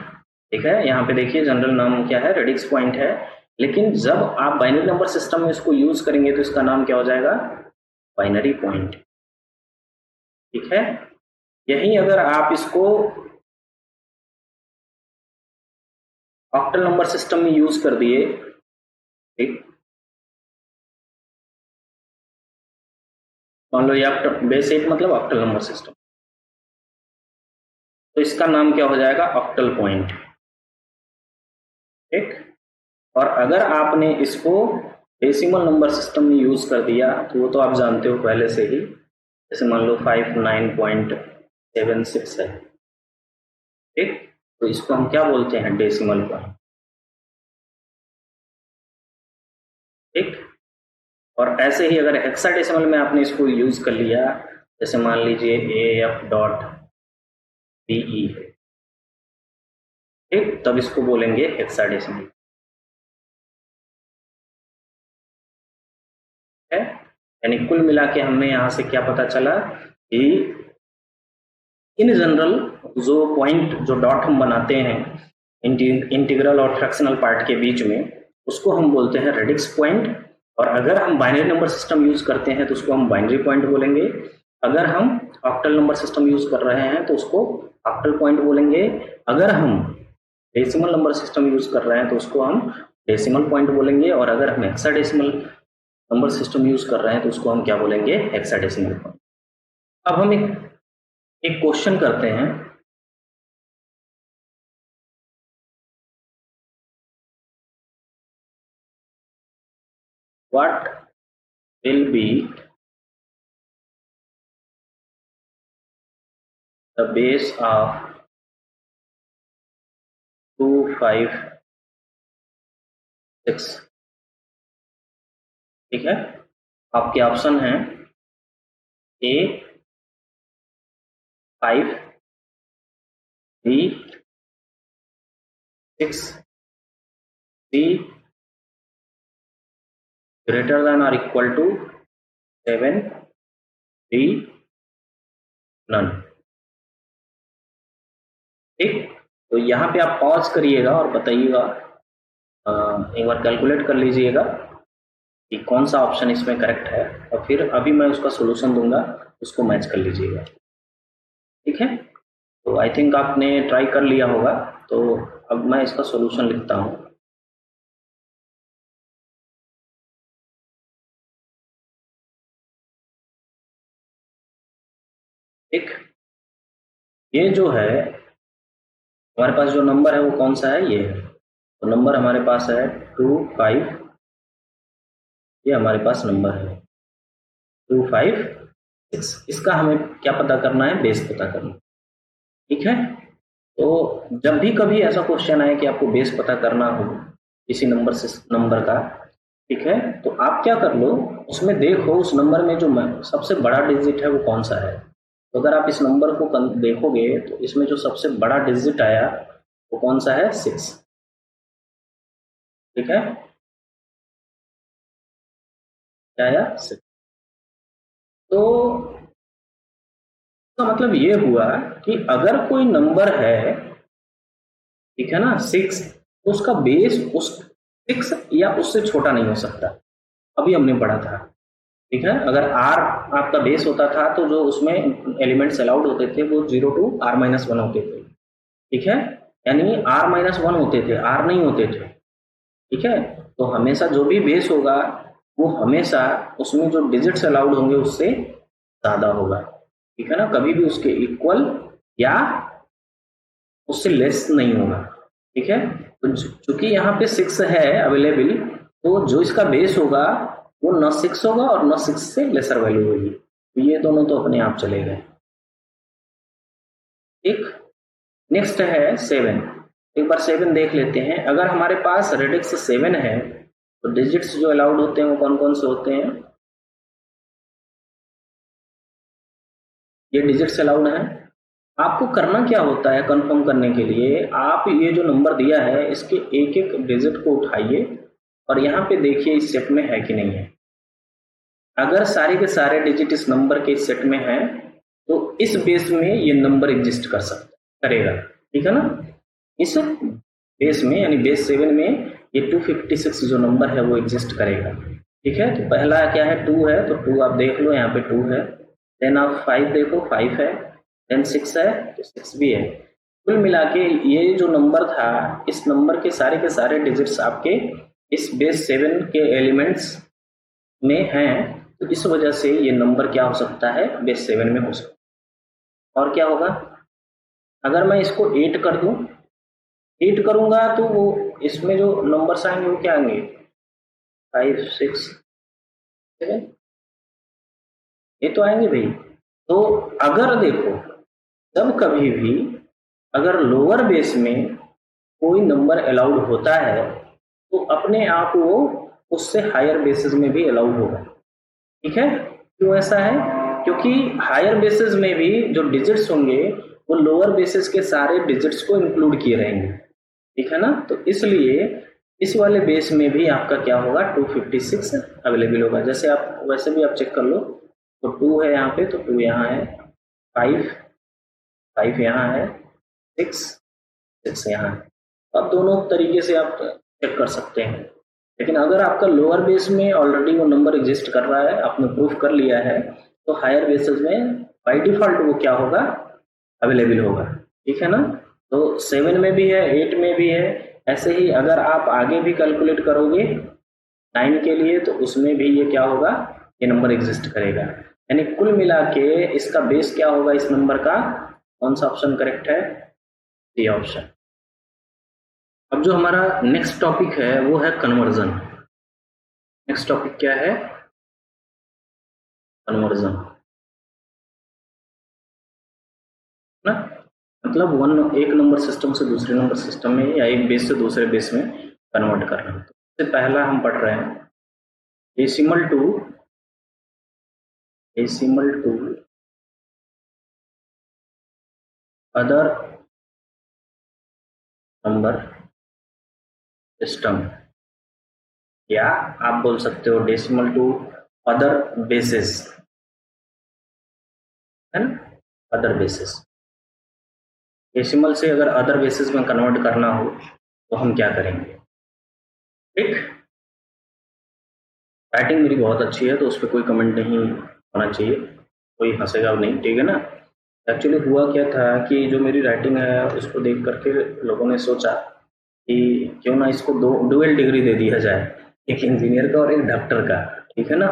ठीक है, यहाँ पे देखिए जनरल नाम क्या है, रेडिक्स पॉइंट है, लेकिन जब आप बाइनरी नंबर सिस्टम में इसको यूज करेंगे तो इसका नाम क्या हो जाएगा, बाइनरी पॉइंट। ठीक है, यही अगर आप इसको ऑक्टल नंबर सिस्टम में यूज कर दिए, ठीक, मान लो ये बेस 8 मतलब ऑक्टल नंबर सिस्टम, तो इसका नाम क्या हो जाएगा, ऑक्टल पॉइंट। ठीक, और अगर आपने इसको डेसिमल नंबर सिस्टम में यूज कर दिया तो वो तो आप जानते हो पहले से ही, जैसे मान लो 59.76 है। ठीक, तो इसको हम क्या बोलते हैं, डेसिमल पॉइंट। ठीक, और ऐसे ही अगर हेक्साडेसिमल में आपने इसको यूज कर लिया, जैसे मान लीजिए AF.DE है, ठीक, तब इसको बोलेंगे हेक्साडेसिमल है। यानी कुल मिला के हमें यहां से क्या पता चला कि इन जनरल जो पॉइंट जो डॉट हम बनाते हैं इंटीग्रल और फ्रैक्शनल पार्ट के बीच में, उसको हम बोलते हैं रेडिक्स पॉइंट। और अगर हम बाइनरी नंबर सिस्टम यूज करते हैं तो उसको हम बाइनरी पॉइंट बोलेंगे। अगर हम ऑक्टल नंबर सिस्टम यूज कर रहे हैं तो उसको ऑक्टल पॉइंट बोलेंगे। अगर हम डेसिमल नंबर सिस्टम यूज कर रहे हैं तो उसको हम डेसिमल पॉइंट बोलेंगे। और अगर हम हेक्साडेसिमल नंबर सिस्टम यूज कर रहे हैं तो उसको हम क्या बोलेंगे, हेक्साडेसिमल पॉइंट। अब हम एक क्वेश्चन करते हैं। What will be the base of 256? ठीक है, आपके ऑप्शन हैं A 5, B 6, C greater than or equal to 7, D none। ठीक, तो यहाँ पे आप पॉज करिएगा और बताइएगा, एक बार कैलकुलेट कर लीजिएगा कि कौन सा ऑप्शन इसमें करेक्ट है, और फिर अभी मैं उसका सॉल्यूशन दूंगा, उसको मैच कर लीजिएगा। ठीक है, तो आई थिंक आपने ट्राई कर लिया होगा, तो अब मैं इसका सॉल्यूशन लिखता हूँ। ठीक, ये जो है हमारे पास जो नंबर है वो कौन सा है, ये है। तो नंबर हमारे पास है 25, ये हमारे पास नंबर है 256। इसका हमें क्या पता करना है, बेस पता करना। ठीक है, तो जब भी कभी ऐसा क्वेश्चन आए कि आपको बेस पता करना हो किसी नंबर का, ठीक है, तो आप क्या कर लो, उसमें देखो उस नंबर में जो सबसे बड़ा डिजिट है वो कौन सा है। तो अगर आप इस नंबर को देखोगे तो इसमें जो सबसे बड़ा डिजिट आया वो कौन सा है, 6। ठीक है, क्या आया, 6। तो इसका मतलब ये हुआ कि अगर कोई नंबर है ठीक है ना, 6, तो उसका बेस उस 6 या उससे छोटा नहीं हो सकता, अभी हमने पढ़ा था। ठीक है, अगर आर आपका बेस होता था तो जो उसमें एलिमेंट्स अलाउड होते थे वो 0 to r-1 होते थे। ठीक है, यानी r-1 होते थे, आर नहीं होते थे। ठीक है, तो हमेशा जो भी बेस होगा वो हमेशा उसमें जो डिजिट्स अलाउड होंगे उससे ज्यादा होगा। ठीक है ना, कभी भी उसके इक्वल या उससे लेस नहीं होगा। ठीक है, तो चूंकि यहाँ पे 6 है अवेलेबल, तो जो इसका बेस होगा वो न 6 होगा और न 6 से लेसर वैल्यू होगी, तो ये दोनों तो अपने आप चले गए। ठीक, नेक्स्ट है 7। एक बार 7 देख लेते हैं। अगर हमारे पास रेडिक्स 7 है तो डिजिट्स जो अलाउड होते हैं वो कौन कौन से होते हैं? ये डिजिट्स अलाउड हैं। आपको करना क्या होता है कंफर्म करने के लिए, आप ये जो नंबर दिया है इसके एक एक डिजिट को उठाइए और यहाँ पे देखिए इस सेट में है कि नहीं है। अगर सारे के सारे डिजिट इस नंबर के सेट में हैं तो इस बेस में ये नंबर एग्जिस्ट कर सकता करेगा। ठीक है ना, इस बेस में यानी बेस 7 में ये 256 जो नंबर है वो एग्जिस्ट करेगा। ठीक है, तो पहला क्या है, 2 है, तो 2 आप देख लो यहाँ पे 2 है। देन आप 5 देखो, 5 है। देन 6 है तो 6 भी है। कुल मिला के ये जो नंबर था, इस नंबर के सारे डिजिट्स आपके इस बेस 7 के एलिमेंट्स में हैं, तो इस वजह से ये नंबर क्या हो सकता है, बेस 7 में हो सकता है। और क्या होगा, अगर मैं इसको 8 कर दूं, 8 करूंगा तो वो इसमें जो नंबर्स आएंगे वो क्या आएंगे, 5 6 7, ये तो आएंगे भाई। तो अगर देखो, जब कभी भी अगर लोअर बेस में कोई नंबर अलाउड होता है तो अपने आप वो उससे हायर बेसिस में भी अलाउड होगा। ठीक है, क्यों ऐसा है, क्योंकि हायर बेसिस में भी जो डिजिट्स होंगे वो लोअर बेसिस के सारे डिजिट्स को इंक्लूड किए रहेंगे। ठीक है ना, तो इसलिए इस वाले बेस में भी आपका क्या होगा, 256 अवेलेबल होगा। जैसे आप वैसे भी आप चेक कर लो, तो 2 है यहाँ पे, तो 2 यहाँ है, 5 5 यहाँ है, 6 6 यहाँ है। अब दोनों तरीके से आप चेक कर सकते हैं। लेकिन अगर आपका लोअर बेस में ऑलरेडी वो नंबर एग्जिस्ट कर रहा है, आपने प्रूफ कर लिया है, तो हायर बेसिस में बाय डिफॉल्ट वो क्या होगा, अवेलेबल होगा। ठीक है ना, तो 7 में भी है, 8 में भी है। ऐसे ही अगर आप आगे भी कैलकुलेट करोगे 9 के लिए तो उसमें भी ये क्या होगा, ये नंबर एग्जिस्ट करेगा। यानी कुल मिला के इसका बेस क्या होगा इस नंबर का, कौन सा ऑप्शन करेक्ट है, डी ऑप्शन। अब जो हमारा नेक्स्ट टॉपिक है वो है कन्वर्जन। नेक्स्ट टॉपिक क्या है, कन्वर्जन ना, मतलब एक नंबर सिस्टम से दूसरे नंबर सिस्टम में या एक बेस से दूसरे बेस में कन्वर्ट करना। तो सबसे पहला हम पढ़ रहे हैं decimal to other number system, या आप बोल सकते हो डेसिमल टू अदर बेसिस, है ना, अदर बेसिस। डेसिमल से अगर अदर बेसिस में कन्वर्ट करना हो तो हम क्या करेंगे। ठीक, राइटिंग मेरी बहुत अच्छी है तो उस पर कोई कमेंट नहीं होना चाहिए, कोई हंसेगा नहीं। ठीक है ना, एक्चुअली हुआ क्या था कि जो मेरी राइटिंग है उसको देख करके लोगों ने सोचा कि क्यों ना इसको दो डुअल डिग्री दे दिया जाए, एक इंजीनियर का और एक डॉक्टर का। ठीक है ना,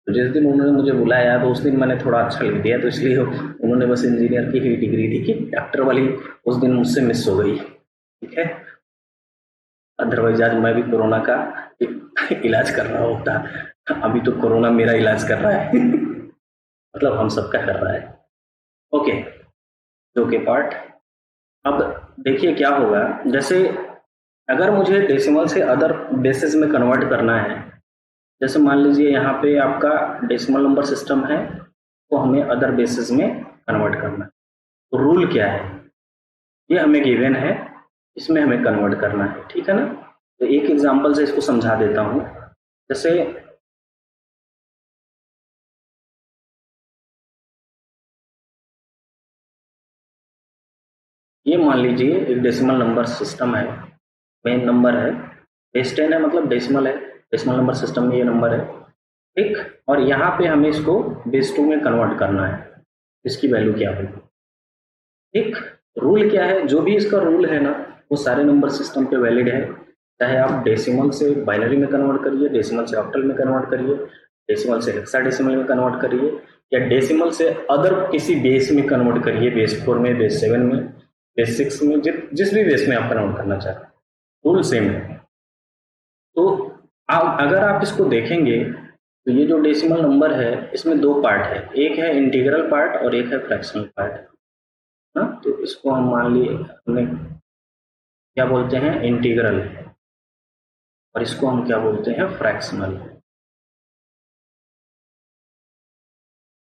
तो जिस दिन उन्होंने मुझे बुलाया तो उस दिन मैंने थोड़ा अच्छा लिख दिया, तो इसलिए उन्होंने बस इंजीनियर की ही डिग्री दी कि डॉक्टर वाली उस दिन मुझसे मिस हो गई। ठीक है, अदरवाइज आज मैं भी कोरोना का इलाज कर रहा होता। अभी तो कोरोना मेरा इलाज कर रहा है मतलब हम सबका कर रहा है। ओके, जो के पार्ट। अब देखिए क्या होगा, जैसे अगर मुझे डेसिमल से अदर बेसिस में कन्वर्ट करना है, जैसे मान लीजिए यहाँ पे आपका डेसिमल नंबर सिस्टम है तो हमें अदर बेसिस में कन्वर्ट करना है। तो रूल क्या है, ये हमें गिवन है, इसमें हमें कन्वर्ट करना है। ठीक है ना, तो एक एग्जांपल से इसको समझा देता हूँ। जैसे ये मान लीजिए एक डेसिमल नंबर सिस्टम है, मेन नंबर है, बेस 10 है, मतलब डेसिमल है, डेसिमल नंबर सिस्टम में ये नंबर है, ठीक। और यहाँ पे हमें इसको बेस 2 में कन्वर्ट करना है, इसकी वैल्यू क्या होगी, ठीक। रूल क्या है, जो भी इसका रूल है ना वो सारे नंबर सिस्टम पे वैलिड है, चाहे आप डेसिमल से बाइनरी में कन्वर्ट करिए, डेसिमल से ऑक्टल में कन्वर्ट करिए, डेसिमल से हेक्साडेसिमल में कन्वर्ट करिए, या डेसिमल से अदर किसी बेस में कन्वर्ट करिए, बेस 4 में, बेस 7 में, बेस 6 में, जिस भी बेस में आप कन्वर्ट करना चाहते हैं, रूल सेम है। तो अगर आप इसको देखेंगे तो ये जो डेसिमल नंबर है इसमें दो पार्ट है, एक है इंटीग्रल पार्ट और एक है फ्रैक्शनल पार्ट, ना। तो इसको हम मान लिए हमने क्या बोलते हैं, इंटीग्रल, और इसको हम क्या बोलते हैं, फ्रैक्शनल।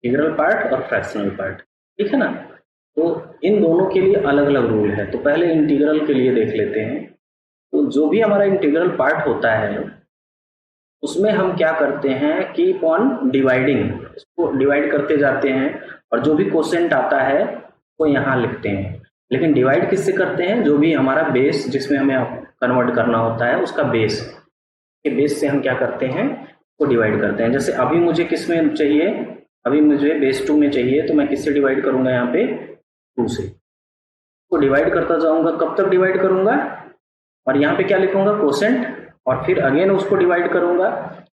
इंटीग्रल पार्ट और फ्रैक्शनल पार्ट, ठीक है ना। तो इन दोनों के लिए अलग अलग रूल है। तो पहले इंटीग्रल के लिए देख लेते हैं। तो जो भी हमारा इंटीग्रल पार्ट होता है उसमें हम क्या करते हैं कि अपॉन डिवाइडिंग इसको डिवाइड करते जाते हैं, और जो भी कोसेंट आता है वो यहाँ लिखते हैं। लेकिन डिवाइड किससे करते हैं, जो भी हमारा बेस जिसमें हमें कन्वर्ट करना होता है उसका बेस के बेस से हम क्या करते हैं, वो डिवाइड करते हैं। जैसे अभी मुझे किस में चाहिए, अभी मुझे बेस 2 में चाहिए, तो मैं किससे डिवाइड करूंगा, यहाँ पे 2 से। तो डिवाइड करता जाऊंगा, कब तक डिवाइड करूंगा, और यहाँ पे क्या लिखूंगा, कोसेंट, और फिर अगेन उसको डिवाइड करूंगा।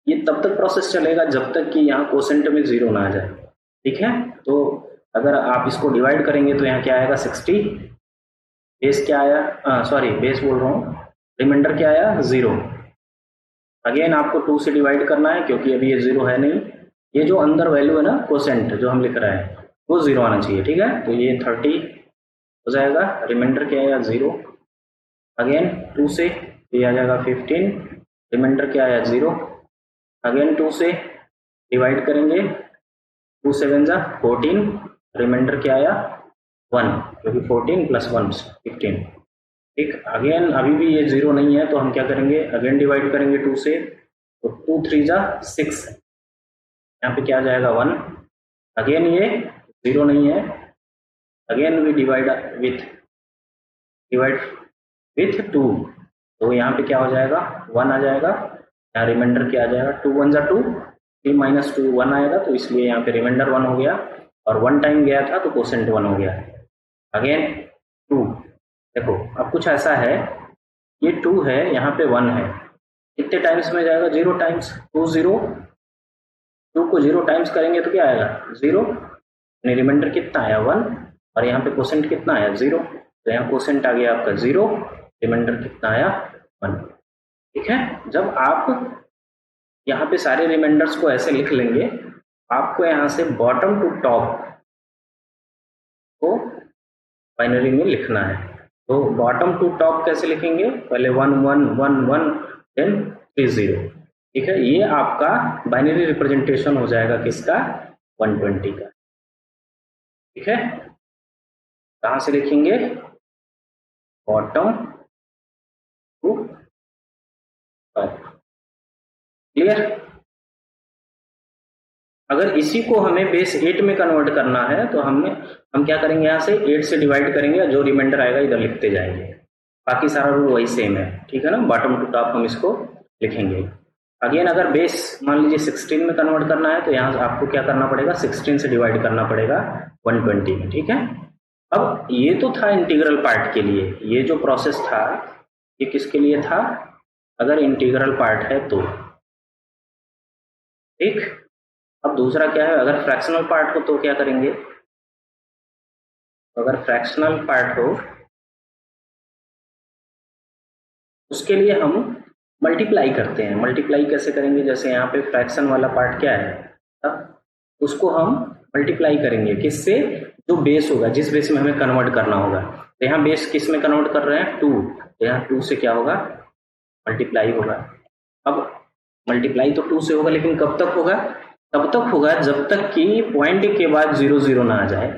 ये तब तक प्रोसेस चलेगा जब तक कि यहाँ कोसेंट में 0 ना आ जाए, ठीक है। तो अगर आप इसको डिवाइड करेंगे तो यहाँ क्या आएगा, 60, बेस क्या आया, सॉरी बेस बोल रहा हूँ, रिमाइंडर क्या आया, 0। अगेन आपको 2 से डिवाइड करना है क्योंकि अभी ये 0 है नहीं, ये जो अंदर वैल्यू है ना कोसेंट जो हम लिख रहे हैं वो 0 आना चाहिए, ठीक है। तो ये 30 हो जाएगा, रिमाइंडर क्या आया, 0। अगेन 2 से ये आ जाएगा 15, रिमाइंडर क्या आया, 0। अगेन 2 से डिवाइड करेंगे, 2 7 जा 14, रिमाइंडर क्या आया, 1, क्योंकि 14 + 1 15, ठीक। अगेन अभी भी ये 0 नहीं है तो हम क्या करेंगे, अगेन डिवाइड करेंगे 2 से, तो 2 3 जा 6, यहाँ पे क्या आ जाएगा, 1। अगेन ये 0 नहीं है, अगेन वी डिवाइड विथ 2, तो यहाँ पे क्या हो जाएगा, 1 आ जाएगा। यहाँ रिमाइंडर क्या आ जाएगा, 2 1 जा 2, 3 - 2 1 आएगा, तो इसलिए यहाँ पे रिमाइंडर 1 हो गया, और 1 टाइम गया था तो कोसेंट 1 हो गया। अगेन 2, देखो अब कुछ ऐसा है, ये 2 है, यहाँ पे 1 है, कितने टाइम्स में जाएगा, 0 टाइम्स। 2 0, 2 को 0 टाइम्स करेंगे तो क्या आएगा, 0, यानी रिमाइंडर कितना आया, 1, और यहाँ पे कोसेंट कितना आया, 0, तो यहाँ कोसेंट आ गया आपका 0, रिमाइंडर कितना आया, 1, ठीक है। जब आप यहाँ पे सारे रिमाइंडर्स को ऐसे लिख लेंगे, आपको यहाँ से बॉटम टू टॉप को बाइनरी में लिखना है। तो बॉटम टू टॉप कैसे लिखेंगे, पहले 1 1 1 1 देन 3 0, ठीक है। ये आपका बाइनरी रिप्रेजेंटेशन हो जाएगा किसका, 120 का, ठीक है। कहाँ से लिखेंगे, बॉटम टू टॉप, क्लियर। अगर इसी को हमें बेस 8 में कन्वर्ट करना है तो हम क्या करेंगे, यहाँ से 8 से डिवाइड करेंगे, जो रिमाइंडर आएगा इधर लिखते जाएंगे, बाकी सारा रूल वही सेम है, ठीक है ना। बॉटम टू टॉप हम इसको लिखेंगे। अगेन अगर बेस मान लीजिए 16 में कन्वर्ट करना है तो यहाँ आपको क्या करना पड़ेगा, 16 से डिवाइड करना पड़ेगा 120 में, ठीक है। अब ये तो था इंटीग्रल पार्ट के लिए, ये जो प्रोसेस था ये किसके लिए था, अगर इंटीग्रल पार्ट है तो, ठीक। अब दूसरा क्या है, अगर फ्रैक्शनल पार्ट हो तो क्या करेंगे, अगर फ्रैक्शनल पार्ट हो उसके लिए हम मल्टीप्लाई करते हैं। मल्टीप्लाई कैसे करेंगे, जैसे यहाँ पे फ्रैक्शन वाला पार्ट क्या है, अब उसको हम मल्टीप्लाई करेंगे किससे, जो बेस होगा, जिस बेस में हमें कन्वर्ट करना होगा। तो यहाँ बेस किस में कन्वर्ट कर रहे हैं, 2, तो यहाँ 2 से क्या होगा, मल्टीप्लाई होगा। अब मल्टीप्लाई तो 2 से होगा, लेकिन कब तक होगा, तब तक होगा जब तक कि पॉइंट के बाद 0 0 ना आ जाए,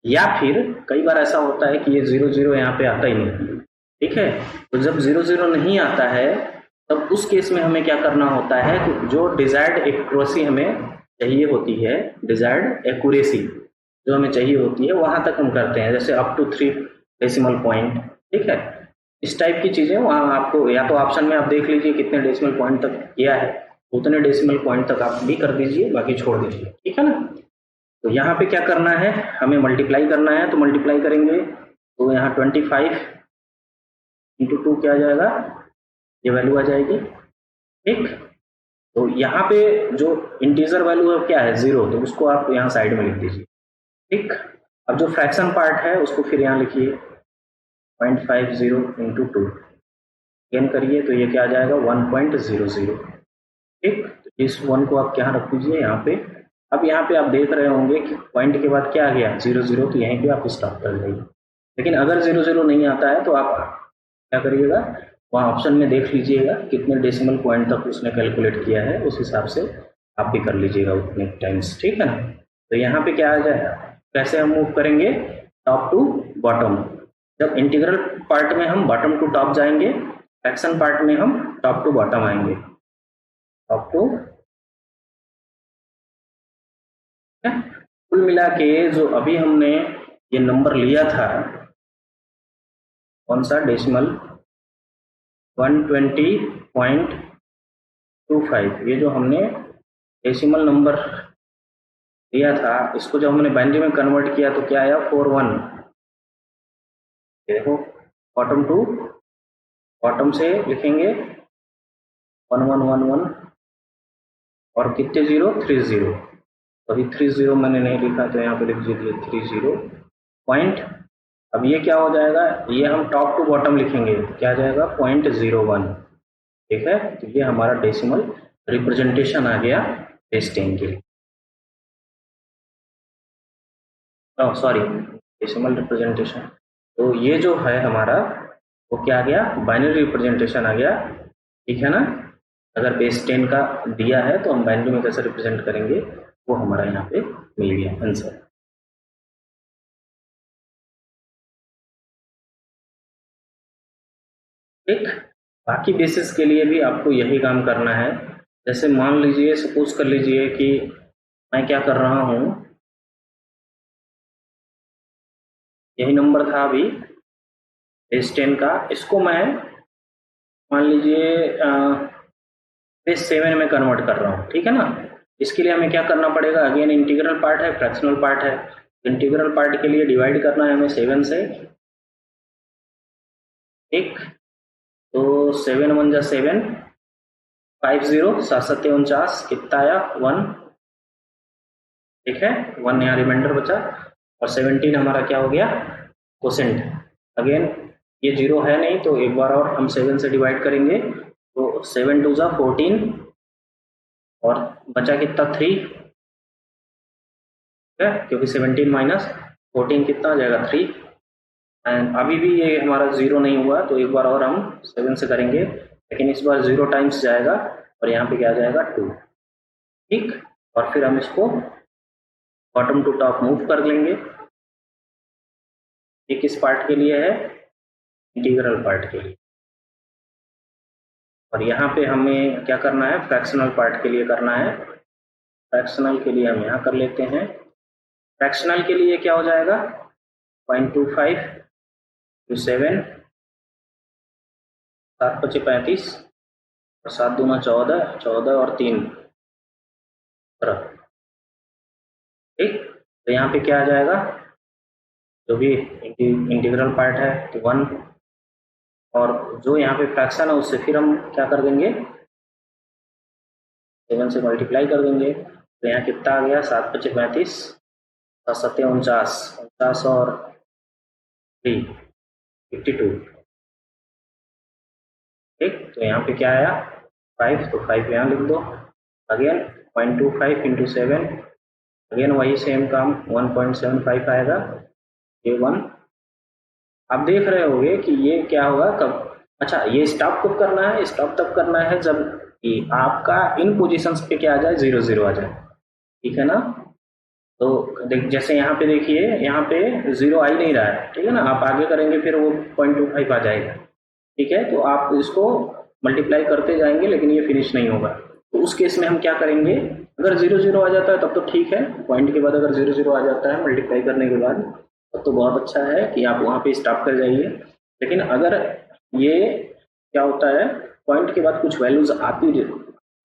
या फिर कई बार ऐसा होता है कि ये 0 0 यहाँ पे आता ही नहीं, ठीक है। तो जब 0 0 नहीं आता है तब उस केस में हमें क्या करना होता है, कि जो डिजायर्ड एक्यूरेसी हमें चाहिए होती है, डिजायर्ड एक्यूरेसी जो हमें चाहिए होती है वहां तक हम करते हैं। जैसे अप टू 3 डेसिमल पॉइंट, ठीक है। इस टाइप की चीजें वहाँ आपको, या तो ऑप्शन में आप देख लीजिए कितने डेसिमल पॉइंट तक किया है, उतने डेसिमल पॉइंट तक आप भी कर दीजिए, बाकी छोड़ दीजिए, ठीक है ना। तो यहाँ पे क्या करना है, हमें मल्टीप्लाई करना है, तो मल्टीप्लाई करेंगे तो यहाँ 25 इंटू 2 क्या आ जाएगा, ये वैल्यू आ जाएगी, ठीक। तो यहाँ पे जो इंटीजर वैल्यू है क्या है, 0, तो उसको आप यहाँ साइड में लिख दीजिए, ठीक। अब जो फ्रैक्शन पार्ट है उसको फिर यहाँ लिखिए 0.50 इंटू 2, गेन करिए तो ये क्या आ जाएगा 1.00, ठीक। तो इस 1 को आप यहाँ रख दीजिए यहाँ पे। अब यहाँ पे आप देख रहे होंगे कि पॉइंट के बाद क्या आ गया 00, तो यहीं पे आप स्टॉप कर देंगे। लेकिन अगर 00 नहीं आता है तो आप क्या करिएगा, वहाँ ऑप्शन में देख लीजिएगा कितने डेसिमल पॉइंट तक उसने कैलकुलेट किया है, उस हिसाब से आप भी कर लीजिएगा उतने टाइम्स, ठीक है ना। तो यहाँ पे क्या आ जाएगा, कैसे हम मूव करेंगे, टॉप टू बॉटम। जब इंटीग्रल पार्ट में हम बॉटम टू टॉप जाएंगे, फ्रैक्शन पार्ट में हम टॉप टू बॉटम आएंगे, टॉप टू। कुल मिला के जो अभी हमने ये नंबर लिया था, कौन सा डेसिमल 120.25, ये जो हमने डेसिमल नंबर लिया था, इसको जब हमने बाइनरी में कन्वर्ट किया तो क्या आया 41। देखो बॉटम टू बॉटम से लिखेंगे 1111 और कितने 0, 30। अभी 30 मैंने नहीं लिखा तो यहाँ पे लिख दीजिए 30 पॉइंट। अब ये क्या हो जाएगा, ये हम टॉप टू बॉटम लिखेंगे, क्या आ जाएगा 0.01, ठीक है। तो ये हमारा डेसिमल रिप्रेजेंटेशन आ गया बेस 10 के लिए, सॉरी डेसिमल रिप्रेजेंटेशन। तो ये जो है हमारा वो क्या आ गया, बाइनरी रिप्रेजेंटेशन आ गया, ठीक है ना। अगर बेस 10 का दिया है तो हम बाइनरी में कैसे रिप्रेजेंट करेंगे, वो हमारा यहाँ पे मिल गया आंसर। ठीक, बाकी बेसिस के लिए भी आपको यही काम करना है। जैसे मान लीजिए, सपोज कर लीजिए कि मैं क्या कर रहा हूँ, यही नंबर था अभी बेस 10 का, इसको मैं मान लीजिए बेस 7 में कन्वर्ट कर रहा हूँ, ठीक है ना। इसके लिए हमें क्या करना पड़ेगा, अगेन इंटीग्रल पार्ट है, फ्रैक्शनल पार्ट है। इंटीग्रल पार्ट के लिए डिवाइड करना है हमें 7 से, ठीक। तो 7 1 जा 7, 50 7 7 49, कितना आया 1, ठीक है। 1 यहाँ रिमाइंडर बचा, और 17 हमारा क्या हो गया कोसेंट। अगेन ये 0 है नहीं, तो एक बार और हम 7 से डिवाइड करेंगे, तो 7 2 जा 14, और बचा कितना 3, है क्योंकि 17 माइनस 14 कितना आ जाएगा 3। एंड अभी भी ये हमारा 0 नहीं हुआ, तो एक बार और हम 7 से करेंगे, लेकिन इस बार 0 टाइम्स जाएगा और यहाँ पे क्या आ जाएगा 2, ठीक। और फिर हम इसको बॉटम टू टॉप मूव कर लेंगे। ये किस पार्ट के लिए है, इंटीग्रल पार्ट के लिए। और यहाँ पे हमें क्या करना है, फ्रैक्शनल पार्ट के लिए करना है। फ्रैक्शनल के लिए हम यहाँ कर लेते हैं। फ्रैक्शनल के लिए क्या हो जाएगा 0.25 to 7, 7 5 35 और 7 दूना 14, 14 और 3 15, ठीक। तो यहाँ पे क्या आ जाएगा, जो भी इंटीग्रल पार्ट है तो 1, और जो यहाँ पे फ्रैक्शन है उससे फिर हम क्या कर देंगे 7 से मल्टीप्लाई कर देंगे। तो यहाँ कितना आ गया 7 5 35, 7 7 49, 49 और 3 52, ठीक। तो यहाँ पे क्या आया 5, तो 5 यहाँ लिख दो। अगेन 0.25 इंटू 7, अगेन वही सेम काम 1.75 आएगा, ये 1। आप देख रहे होंगे कि ये क्या होगा कब, अच्छा ये स्टॉप कब करना है, स्टॉप तब करना है जब कि आपका इन पोजीशंस पे क्या आ जाए 0 0 आ जाए, ठीक है ना। तो जैसे यहाँ पे देखिए, यहाँ पे 0 आ ही नहीं रहा है, ठीक है ना। आप आगे करेंगे फिर वो 0.25 आ जाएगा, ठीक है। तो आप इसको मल्टीप्लाई करते जाएंगे, लेकिन ये फिनिश नहीं होगा। तो उस केस में हम क्या करेंगे, अगर 0 0 आ जाता है तब तो ठीक है, पॉइंट के बाद अगर 0 0 आ जाता है मल्टीप्लाई करने के बाद, तो बहुत अच्छा है कि आप वहाँ पे स्टॉप कर जाइए। लेकिन अगर ये क्या होता है, पॉइंट के बाद कुछ वैल्यूज आ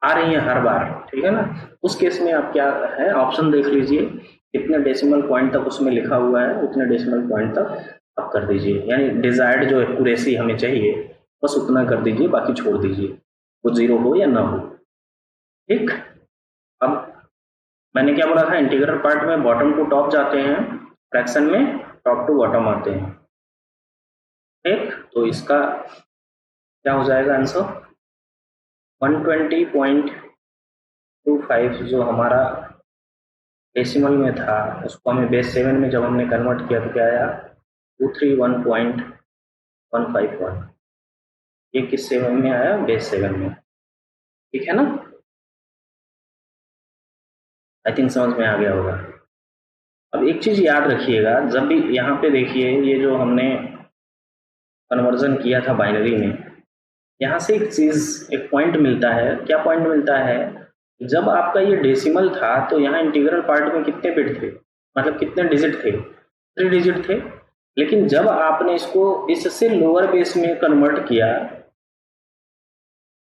रही हैं हर बार, ठीक है ना, उस केस में आप क्या है, ऑप्शन देख लीजिए, कितने डेसिमल पॉइंट तक उसमें लिखा हुआ है उतने डेसिमल पॉइंट तक आप कर दीजिए, यानी डिजायर्ड जो एक्यूरेसी हमें चाहिए बस उतना कर दीजिए, बाकी छोड़ दीजिए, वो 0 हो या ना हो। ठीक। अब मैंने क्या बोला था, इंटीग्रल पार्ट में बॉटम टू टॉप जाते हैं, फ्रैक्शन में टॉप टू बॉटम आते हैं। ठीक, तो इसका क्या हो जाएगा आंसर, 120.25 जो हमारा डेसिमल में था उसको हमें बेस 7 में जब हमने कन्वर्ट किया तो क्या आया, 231.151। ये किस 7 में आया, बेस 7 में। ठीक है ना, आई थिंक समझ में आ गया होगा। अब एक चीज याद रखिएगा, जब भी यहाँ पे देखिए ये जो हमने कन्वर्जन किया था बाइनरी में, यहाँ से एक चीज, एक पॉइंट मिलता है। क्या पॉइंट मिलता है, जब आपका ये डेसिमल था तो यहाँ इंटीग्रल पार्ट में कितने बिट थे, मतलब कितने डिजिट थे, 3 डिजिट थे। लेकिन जब आपने इसको इससे लोअर बेस में कन्वर्ट किया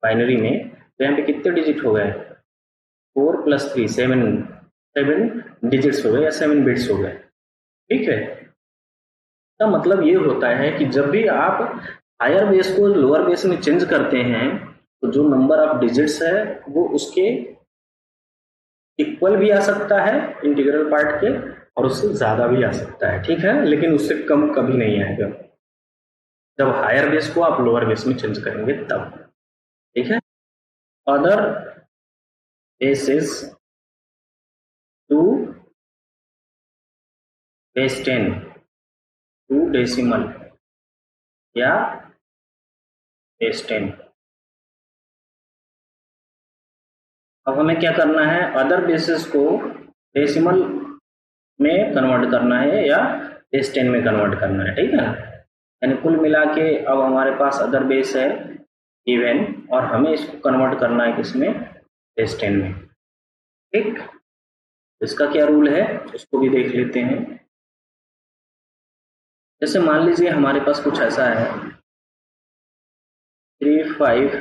बाइनरी में, तो यहाँ पे कितने डिजिट हो गए, 4 + 3 7 डिजिट्स हो गए या 7 बिट्स हो गए। ठीक है, का मतलब ये होता है कि जब भी आप हायर बेस को लोअर बेस में चेंज करते हैं तो जो नंबर ऑफ डिजिट्स है वो उसके इक्वल भी आ सकता है इंटीग्रल पार्ट के, और उससे ज्यादा भी आ सकता है। ठीक है, लेकिन उससे कम कभी नहीं आएगा जब हायर बेस को आप लोअर बेस में चेंज करेंगे तब। ठीक है, other basis to base 10 to decimal या बेस 10। अब हमें क्या करना है, अदर बेसिस को डेसिमल में कन्वर्ट करना है या बेस 10 में कन्वर्ट करना है। ठीक है, यानी कुल मिला के अब हमारे पास अदर बेस है इवन, और हमें इसको कन्वर्ट करना है किसमें, बेस 10 में। ठीक, इसका क्या रूल है उसको भी देख लेते हैं। जैसे मान लीजिए हमारे पास कुछ ऐसा है 351.52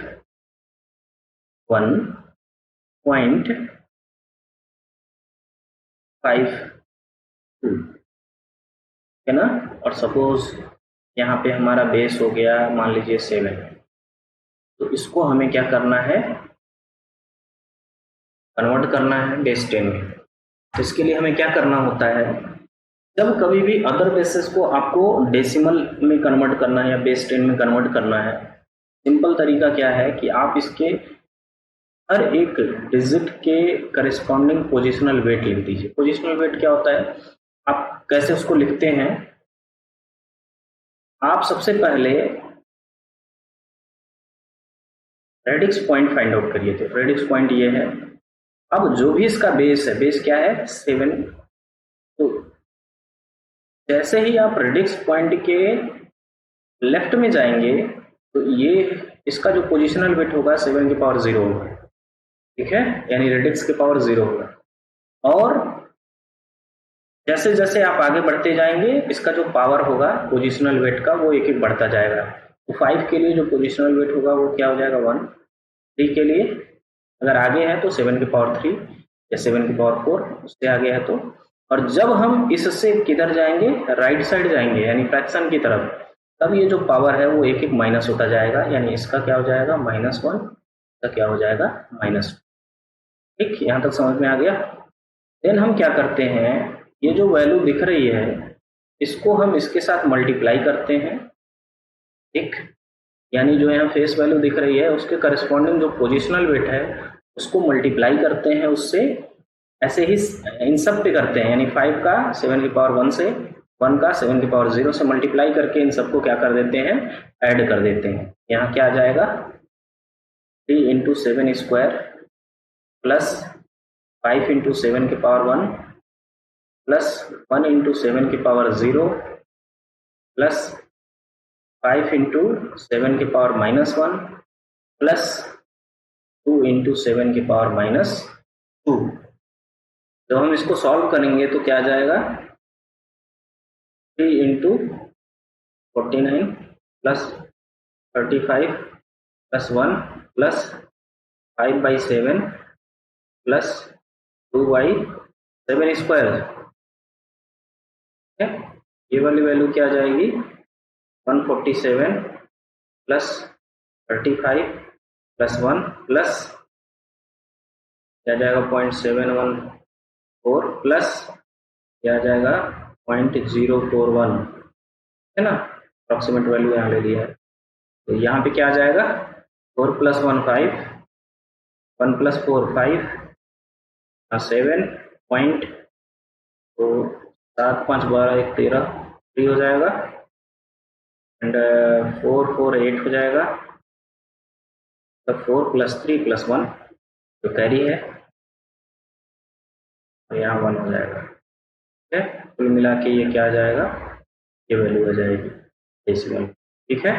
है ना, और सपोज यहाँ पे हमारा बेस हो गया मान लीजिए 7, तो इसको हमें क्या करना है, कन्वर्ट करना है बेस 10 में। तो इसके लिए हमें क्या करना होता है, जब कभी भी अदर बेसिस को आपको डेसिमल में कन्वर्ट करना है या बेस 10 में कन्वर्ट करना है, सिंपल तरीका क्या है कि आप इसके हर एक डिजिट के करस्पॉन्डिंग पोजिशनल वेट लिख दीजिए। पोजिशनल वेट क्या होता है, आप कैसे उसको लिखते हैं, आप सबसे पहले रेडिक्स पॉइंट फाइंड आउट करिए। तो रेडिक्स पॉइंट ये है, अब जो भी इसका बेस है, बेस क्या है 7, तो जैसे ही आप रेडिक्स पॉइंट के लेफ्ट में जाएंगे तो ये इसका जो पोजिशनल वेट होगा 7 की पावर 0 होगा। ठीक है, यानी रेडिक्स की पावर 0 होगा, और जैसे जैसे आप आगे बढ़ते जाएंगे इसका जो पावर होगा पोजिशनल वेट का वो एक एक बढ़ता जाएगा। तो 5 के लिए जो पोजिशनल वेट होगा वो क्या हो जाएगा 1, 3 के लिए अगर आगे है तो 7 की पावर 3 या 7 की पावर 4, उससे आगे है तो, और जब हम इससे किधर जाएंगे, राइट साइड जाएंगे यानी फ्रैक्शन की तरफ, तब ये जो पावर है वो एक एक माइनस होता जाएगा, यानी इसका क्या हो जाएगा -1, इसका क्या हो जाएगा -2। ठीक, यहाँ तक समझ में आ गया। देन हम क्या करते हैं, ये जो वैल्यू दिख रही है इसको हम इसके साथ मल्टीप्लाई करते हैं। ठीक, यानी जो यहाँ फेस वैल्यू दिख रही है उसके करस्पॉन्डिंग जो पोजिशनल वेट है उसको मल्टीप्लाई करते हैं उससे, ऐसे ही इन सब पे करते हैं, यानी 5 का 7 की पावर 1 से, 1 का 7 की पावर 0 से मल्टीप्लाई करके इन सबको क्या कर देते हैं, ऐड कर देते हैं। यहाँ क्या आ जाएगा 3 × 7 स्क्वायर प्लस 5 × 7 की पावर 1 प्लस 1 × 7 की पावर 0 प्लस 5 × 7 की पावर -1 प्लस 2 × 7 की पावर -2। जब हम इसको सॉल्व करेंगे तो क्या आ जाएगा 3 into 49 plus 35 plus 1 plus 5/7 plus 2/7 square. ठीक है, ये वाली वैल्यू क्या आ जाएगी 147 प्लस 35 प्लस 1 प्लस क्या जाएगा 0.714 प्लस क्या जाएगा 0.041, है ना, अप्रोक्सीमेट वैल्यू यहाँ ले लिया है। तो यहाँ पे क्या आ जाएगा 4 प्लस 1 5, 1 प्लस 4 5, 7 पॉइंट, तो 7 5 12 1 13 3 हो जाएगा, एंड 4 4 8 हो जाएगा, तो 4 प्लस 3 प्लस 1 जो कैरी है, और यहाँ 1 हो जाएगा। ठीक है, कुल मिला के ये क्या आ जाएगा, ये वैल्यू आ जाएगी डेसिमल। ठीक है,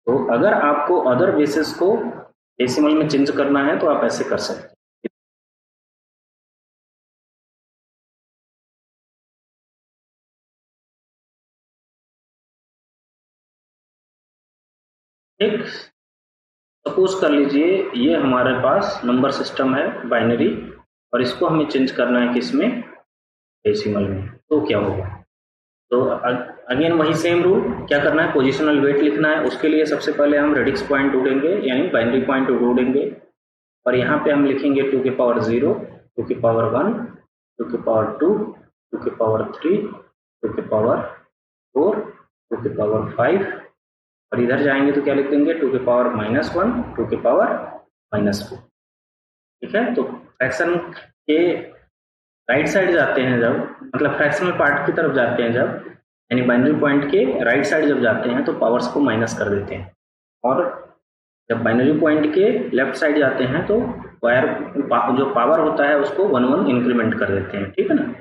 तो अगर आपको अदर बेसिस को डेसिमल में चेंज करना है तो आप ऐसे कर सकते हैं। ठीक, सपोज कर लीजिए ये हमारे पास नंबर सिस्टम है बाइनरी, और इसको हमें चेंज करना है किसमें, डेसिमल में। तो क्या होगा, तो अगेन वही सेम रूल, क्या करना है, पोजिशनल वेट लिखना है। उसके लिए सबसे पहले हम रेडिक्स पॉइंट ढूंढेंगे, यानी बाइनरी पॉइंट ढूंढेंगे, और यहाँ पे हम लिखेंगे 2 की पावर 0, 2 की पावर 1, 2 की पावर 2, 2 की पावर 3, 2 की पावर 4, 2 की पावर 5, और इधर जाएंगे तो क्या लिख देंगे 2 की पावर -1, 2 की पावर -2। ठीक है, तो फ्रैक्शन के राइट साइड जाते हैं जब, मतलब फ्रैक्शनल पार्ट की तरफ जाते हैं जब, यानी बाइनरी पॉइंट के राइट साइड जब जाते हैं तो पावर्स को माइनस कर देते हैं, और जब बाइनरी पॉइंट के लेफ्ट साइड जाते हैं तो वायर जो पावर होता है उसको 1 1 इंक्रीमेंट कर देते हैं। ठीक है ना,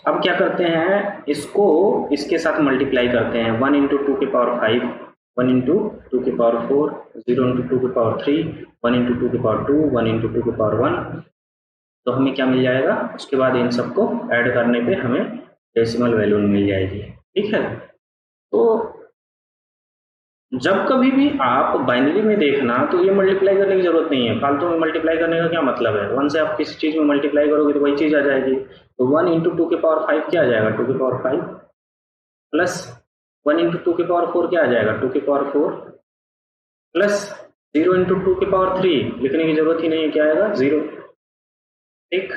अब क्या करते हैं, इसको इसके साथ मल्टीप्लाई करते हैं, 1 इंटू 2 की पावर 5, 1 इंटू 2 की पावर 4, 0 इंटू 2 की पावर 3, 1 इंटू 2 की पावर 2, 1 इंटू 2 की पावर 1, तो हमें क्या मिल जाएगा, उसके बाद इन सबको ऐड करने पे हमें डेसिमल वैल्यू मिल जाएगी। ठीक है, तो जब कभी भी आप बाइनरी में देखना तो ये मल्टीप्लाई करने की जरूरत नहीं है, फालतू में मल्टीप्लाई करने का क्या मतलब है, 1 से आप किसी चीज में मल्टीप्लाई करोगे तो वही चीज आ जाएगी। तो 1 इंटू 2 की पावर 5 क्या आ जाएगा 2 की पावर 5, प्लस 1 इंटू 2 की पावर 4 क्या आ जाएगा 2 की पावर 4, प्लस 0 इंटू 2 की पावर 3 लिखने की जरूरत ही नहीं है, क्या आएगा 0। ठीक,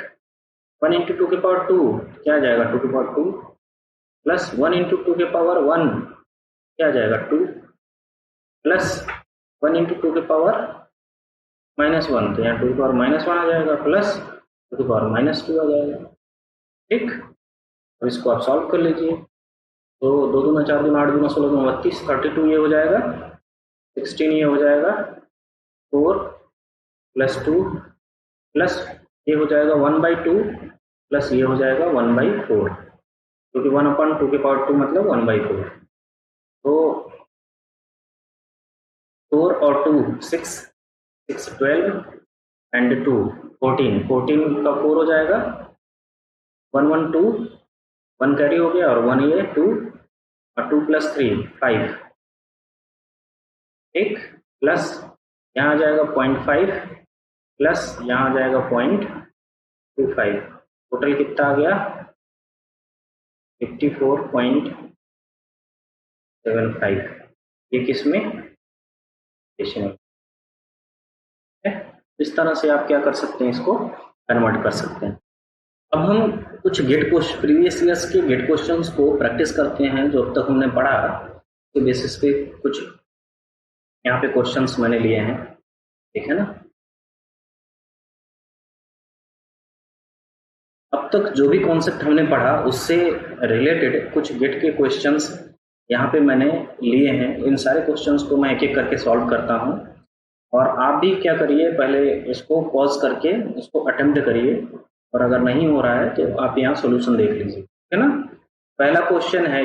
1 इंटू 2 की पावर 2 क्या आ जाएगा 2 की पावर 2, प्लस 1 इंटू 2 की पावर 1 क्या आ जाएगा 2, प्लस 1 इंटू 2 की पावर -1, तो यहाँ 2 की पावर -1 आ जाएगा, प्लस 2 की पावर -2 आ जाएगा। ठीक, अब इसको आप सॉल्व कर लीजिए, तो 2 दूना 4 दूना 8 दूना 16 दूना 32, 32 ये हो जाएगा, 16 ये हो जाएगा, 4 प्लस 2 प्लस ये हो जाएगा 1/2, प्लस ये हो जाएगा 1/4, क्योंकि 1/2 की पावर 2 मतलब 1/4, तो 4 और 2 6, 6 12 एंड 2 14, 14 का 4 हो जाएगा, 1 1 2, 1 कैरी हो गया, और 1 ये 2, और 2 प्लस 3 5। ठीक, प्लस यहाँ आ जाएगा 0.5, प्लस यहाँ आ जाएगा 0.25, टोटल कितना आ गया 54.75। ये किसमें, डेसिमल। इस तरह से आप क्या कर सकते हैं, इसको कन्वर्ट कर सकते हैं। अब हम कुछ गेट क्वेश्चन, प्रीवियस ईयर्स के गेट क्वेश्चंस को प्रैक्टिस करते हैं जो अब तक हमने पढ़ा, के बेसिस पे कुछ यहाँ पे क्वेश्चंस मैंने लिए हैं। ठीक है ना, अब तक जो भी कॉन्सेप्ट हमने पढ़ा उससे रिलेटेड कुछ गेट के क्वेश्चंस यहाँ पे मैंने लिए हैं। इन सारे क्वेश्चंस को मैं एक एक करके सॉल्व करता हूँ, और आप भी क्या करिए, पहले इसको पॉज करके इसको अटेम्प्ट करिए, और अगर नहीं हो रहा है तो आप यहाँ सॉल्यूशन देख लीजिए। है ना, पहला क्वेश्चन है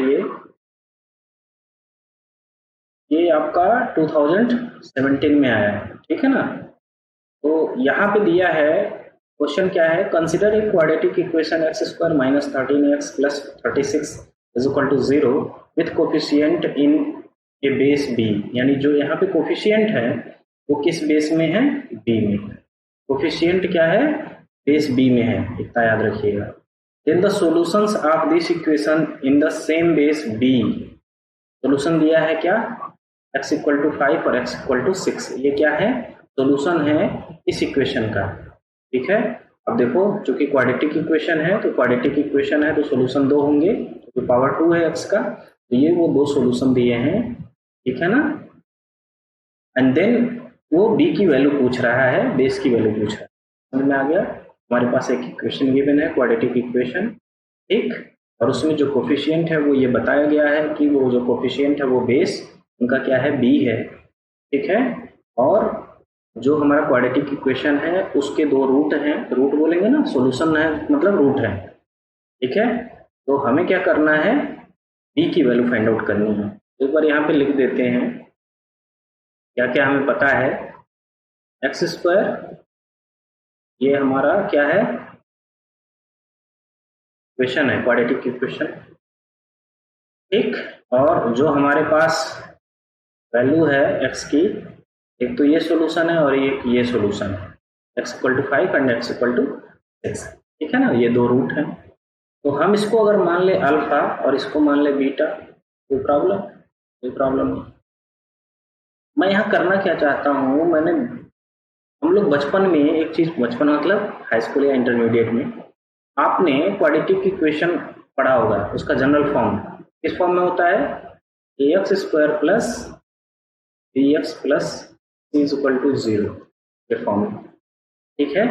ये आपका 2017 में आया है। ठीक है ना, तो यहाँ पे दिया है क्वेश्चन क्या है, consider a quadratic equation x² - 13x + 36 is equal to 0 with coefficient in a base b, यानी जो यहाँ पे कोफिशिएंट है वो किस बेस में है, बी में। कोफिशिएंट क्या है, बेस बी में है, इतना याद रखिएगा। Then the solutions of this equation in the same base b, solution दिया है क्या, x इक्वल टू 5 और x इक्वल टू 6, ये क्या है, सॉल्यूशन है इस इक्वेशन का। ठीक है, अब देखो चूंकि क्वाड्रेटिक इक्वेशन है तो क्वाड्रेटिक इक्वेशन है तो सॉल्यूशन 2 होंगे, तो पावर 2 है x का, तो ये वो 2 सॉल्यूशन दिए हैं। ठीक है ना, एंड देन वो b की वैल्यू पूछ रहा है, बेस की वैल्यू पूछ रहा है। समझ में आ गया, हमारे पास एक इक्वेशन गिवन है क्वाड्रेटिक इक्वेशन, ठीक, और उसमें जो कोफिशिएंट है वो ये बताया गया है कि वो जो कोफिशिएंट है वो बेस उनका क्या है, b है। ठीक है, और जो हमारा क्वाड्रेटिक इक्वेशन है उसके 2 रूट हैं, रूट बोलेंगे ना, सॉल्यूशन है मतलब रूट है। ठीक है, तो हमें क्या करना है, b की वैल्यू फाइंड आउट करनी है। एक बार यहाँ पे लिख देते हैं क्या क्या हमें पता है। एक्स स्क्वायर ये हमारा क्या है, इक्वेशन है, क्वाड्रेटिक इक्वेशन। ठीक, और जो हमारे पास वैल्यू है x की, एक तो ये सॉल्यूशन है और एक ये सॉल्यूशन है, x equal to 5 and x equal to 6। ठीक है ना, ये 2 रूट हैं, तो हम इसको अगर मान ले अल्फा और इसको मान ले बीटा, कोई प्रॉब्लम नहीं। मैं यहाँ करना क्या चाहता हूँ, हम लोग बचपन में एक चीज, बचपन मतलब हाई स्कूल या इंटरमीडिएट में आपने क्वाड्रेटिक इक्वेशन पढ़ा होगा, उसका जनरल फॉर्म किस फॉर्म में होता है, ax square plus bx plus c is equal to 0 के फॉर्म में। ठीक है,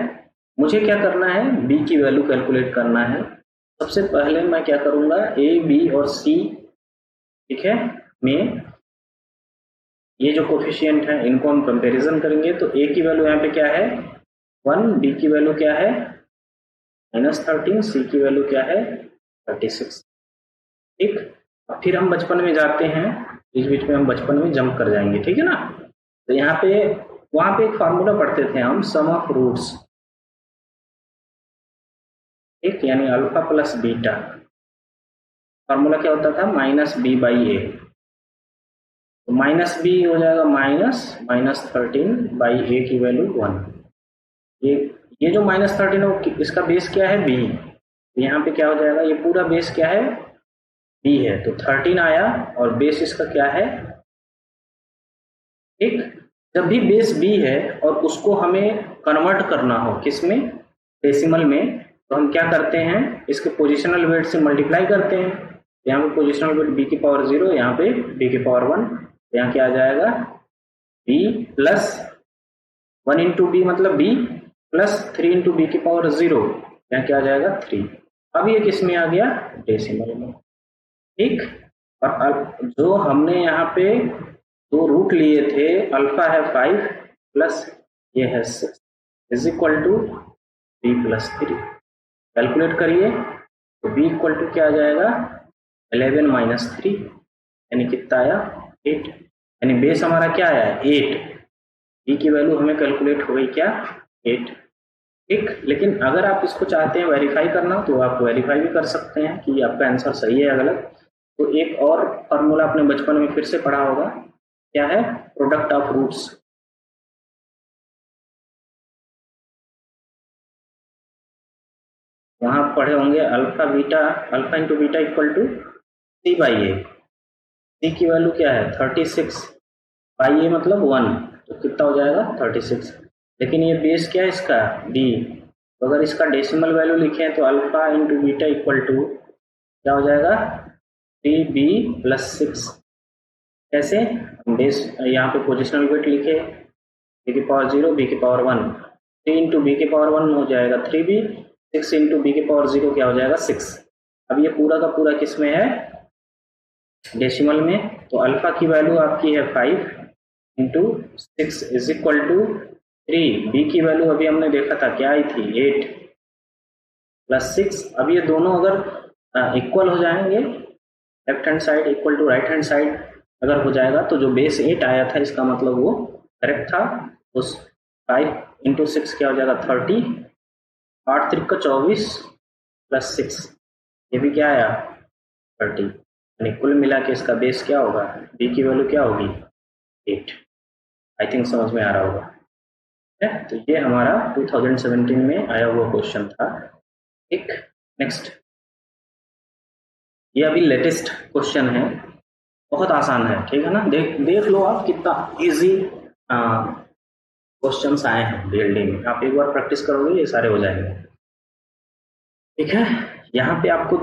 मुझे क्या करना है, b की वैल्यू कैलकुलेट करना है। सबसे पहले मैं क्या करूंगा, a b और c, ठीक है, में ये जो कोफिशिएंट है इनको हम कंपैरिजन करेंगे। तो a की वैल्यू यहाँ पे क्या है 1, b की वैल्यू क्या है -13, c की वैल्यू क्या है 36। ठीक, अब फिर हम बचपन में जाते हैं, बीच बीच में हम बचपन में जंप कर जाएंगे। ठीक है ना, तो यहाँ पे वहां पे एक फार्मूला पढ़ते थे हम, सम ऑफ रूट्स। ठीक, यानी अल्फा प्लस बीटा, फार्मूला क्या होता था, -b/a, तो -b हो जाएगा -13/a की वैल्यू 1। ये जो -13 है वो इसका बेस क्या है, b, यहाँ पे क्या हो जाएगा, ये पूरा बेस क्या है, b है, तो 13 आया और बेस इसका क्या है। ठीक, जब भी बेस b है और उसको हमें कन्वर्ट करना हो किसमें, डेसिमल में, तो हम क्या करते हैं, इसके पोजिशनल वेट से मल्टीप्लाई करते हैं। यहाँ पे पोजिशनल वेट b की पावर 0, यहाँ पे b की पावर 1, यहाँ क्या आ जाएगा b प्लस 1 इंटू बी मतलब b प्लस 3 इंटू बी की पावर 0, यहाँ क्या आ जाएगा 3। अब ये किस में आ गया, डेसिमल में। ठीक, और जो हमने यहाँ पे 2 रूट लिए थे, अल्फा है 5 प्लस ये है 6 is equal to b plus 3, calculate करिए, तो b इक्वल टू क्या आ जाएगा 11 माइनस 3, यानी कितना आया 8, यानी बेस हमारा क्या आया 8, b की वैल्यू हमें कैलकुलेट हो गई क्या 8। ठीक, लेकिन अगर आप इसको चाहते हैं वेरीफाई करना तो आप वेरीफाई भी कर सकते हैं कि आपका आंसर सही है या गलत। तो एक और फार्मूला आपने बचपन में फिर से पढ़ा होगा, क्या है, प्रोडक्ट ऑफ रूट्स। वहां पढ़े होंगे alpha into beta equal to c/a, c की वैल्यू क्या है 36, बाई ए मतलब 1, तो कितना हो जाएगा 36। लेकिन ये बेस क्या है इसका b, तो अगर इसका डेसिमल वैल्यू लिखें तो alpha into beta equal to क्या हो जाएगा 3b प्लस 6। कैसे, बेस यहाँ पे पोजिशनल वेट लिखे, b की पावर 0 b की पावर 1, 3 इंटू बी की पावर 1 हो जाएगा 3b, 6 इंटू बी की पावर 0 क्या हो जाएगा 6। अब ये पूरा का पूरा किस में है, डेसिमल में, तो अल्फा की वैल्यू आपकी है 5 into 6 is equal to 3, b की वैल्यू अभी हमने देखा था क्या आई थी 8 प्लस 6। अब ये दोनों अगर इक्वल हो जाएंगे, left hand side equal to right hand side अगर हो जाएगा, तो जो बेस 8 आया था इसका मतलब वो करेक्ट था। उस 5 इंटू 6 क्या हो जाएगा 30, 8 3 का 24 प्लस 6, ये भी क्या आया 30, यानी कुल मिला के इसका बेस क्या होगा, b की वैल्यू क्या होगी 8। आई थिंक समझ में आ रहा होगा। है तो ये हमारा 2017 में आया हुआ क्वेश्चन था। ठीक, नेक्स्ट, ये अभी लेटेस्ट क्वेश्चन है, बहुत आसान है, ठीक है ना। देख लो आप कितना इजी क्वेश्चंस आए हैं डीएलडी में। आप एक बार प्रैक्टिस करोगे ये सारे हो जाएंगे। ठीक है, यहाँ पे आपको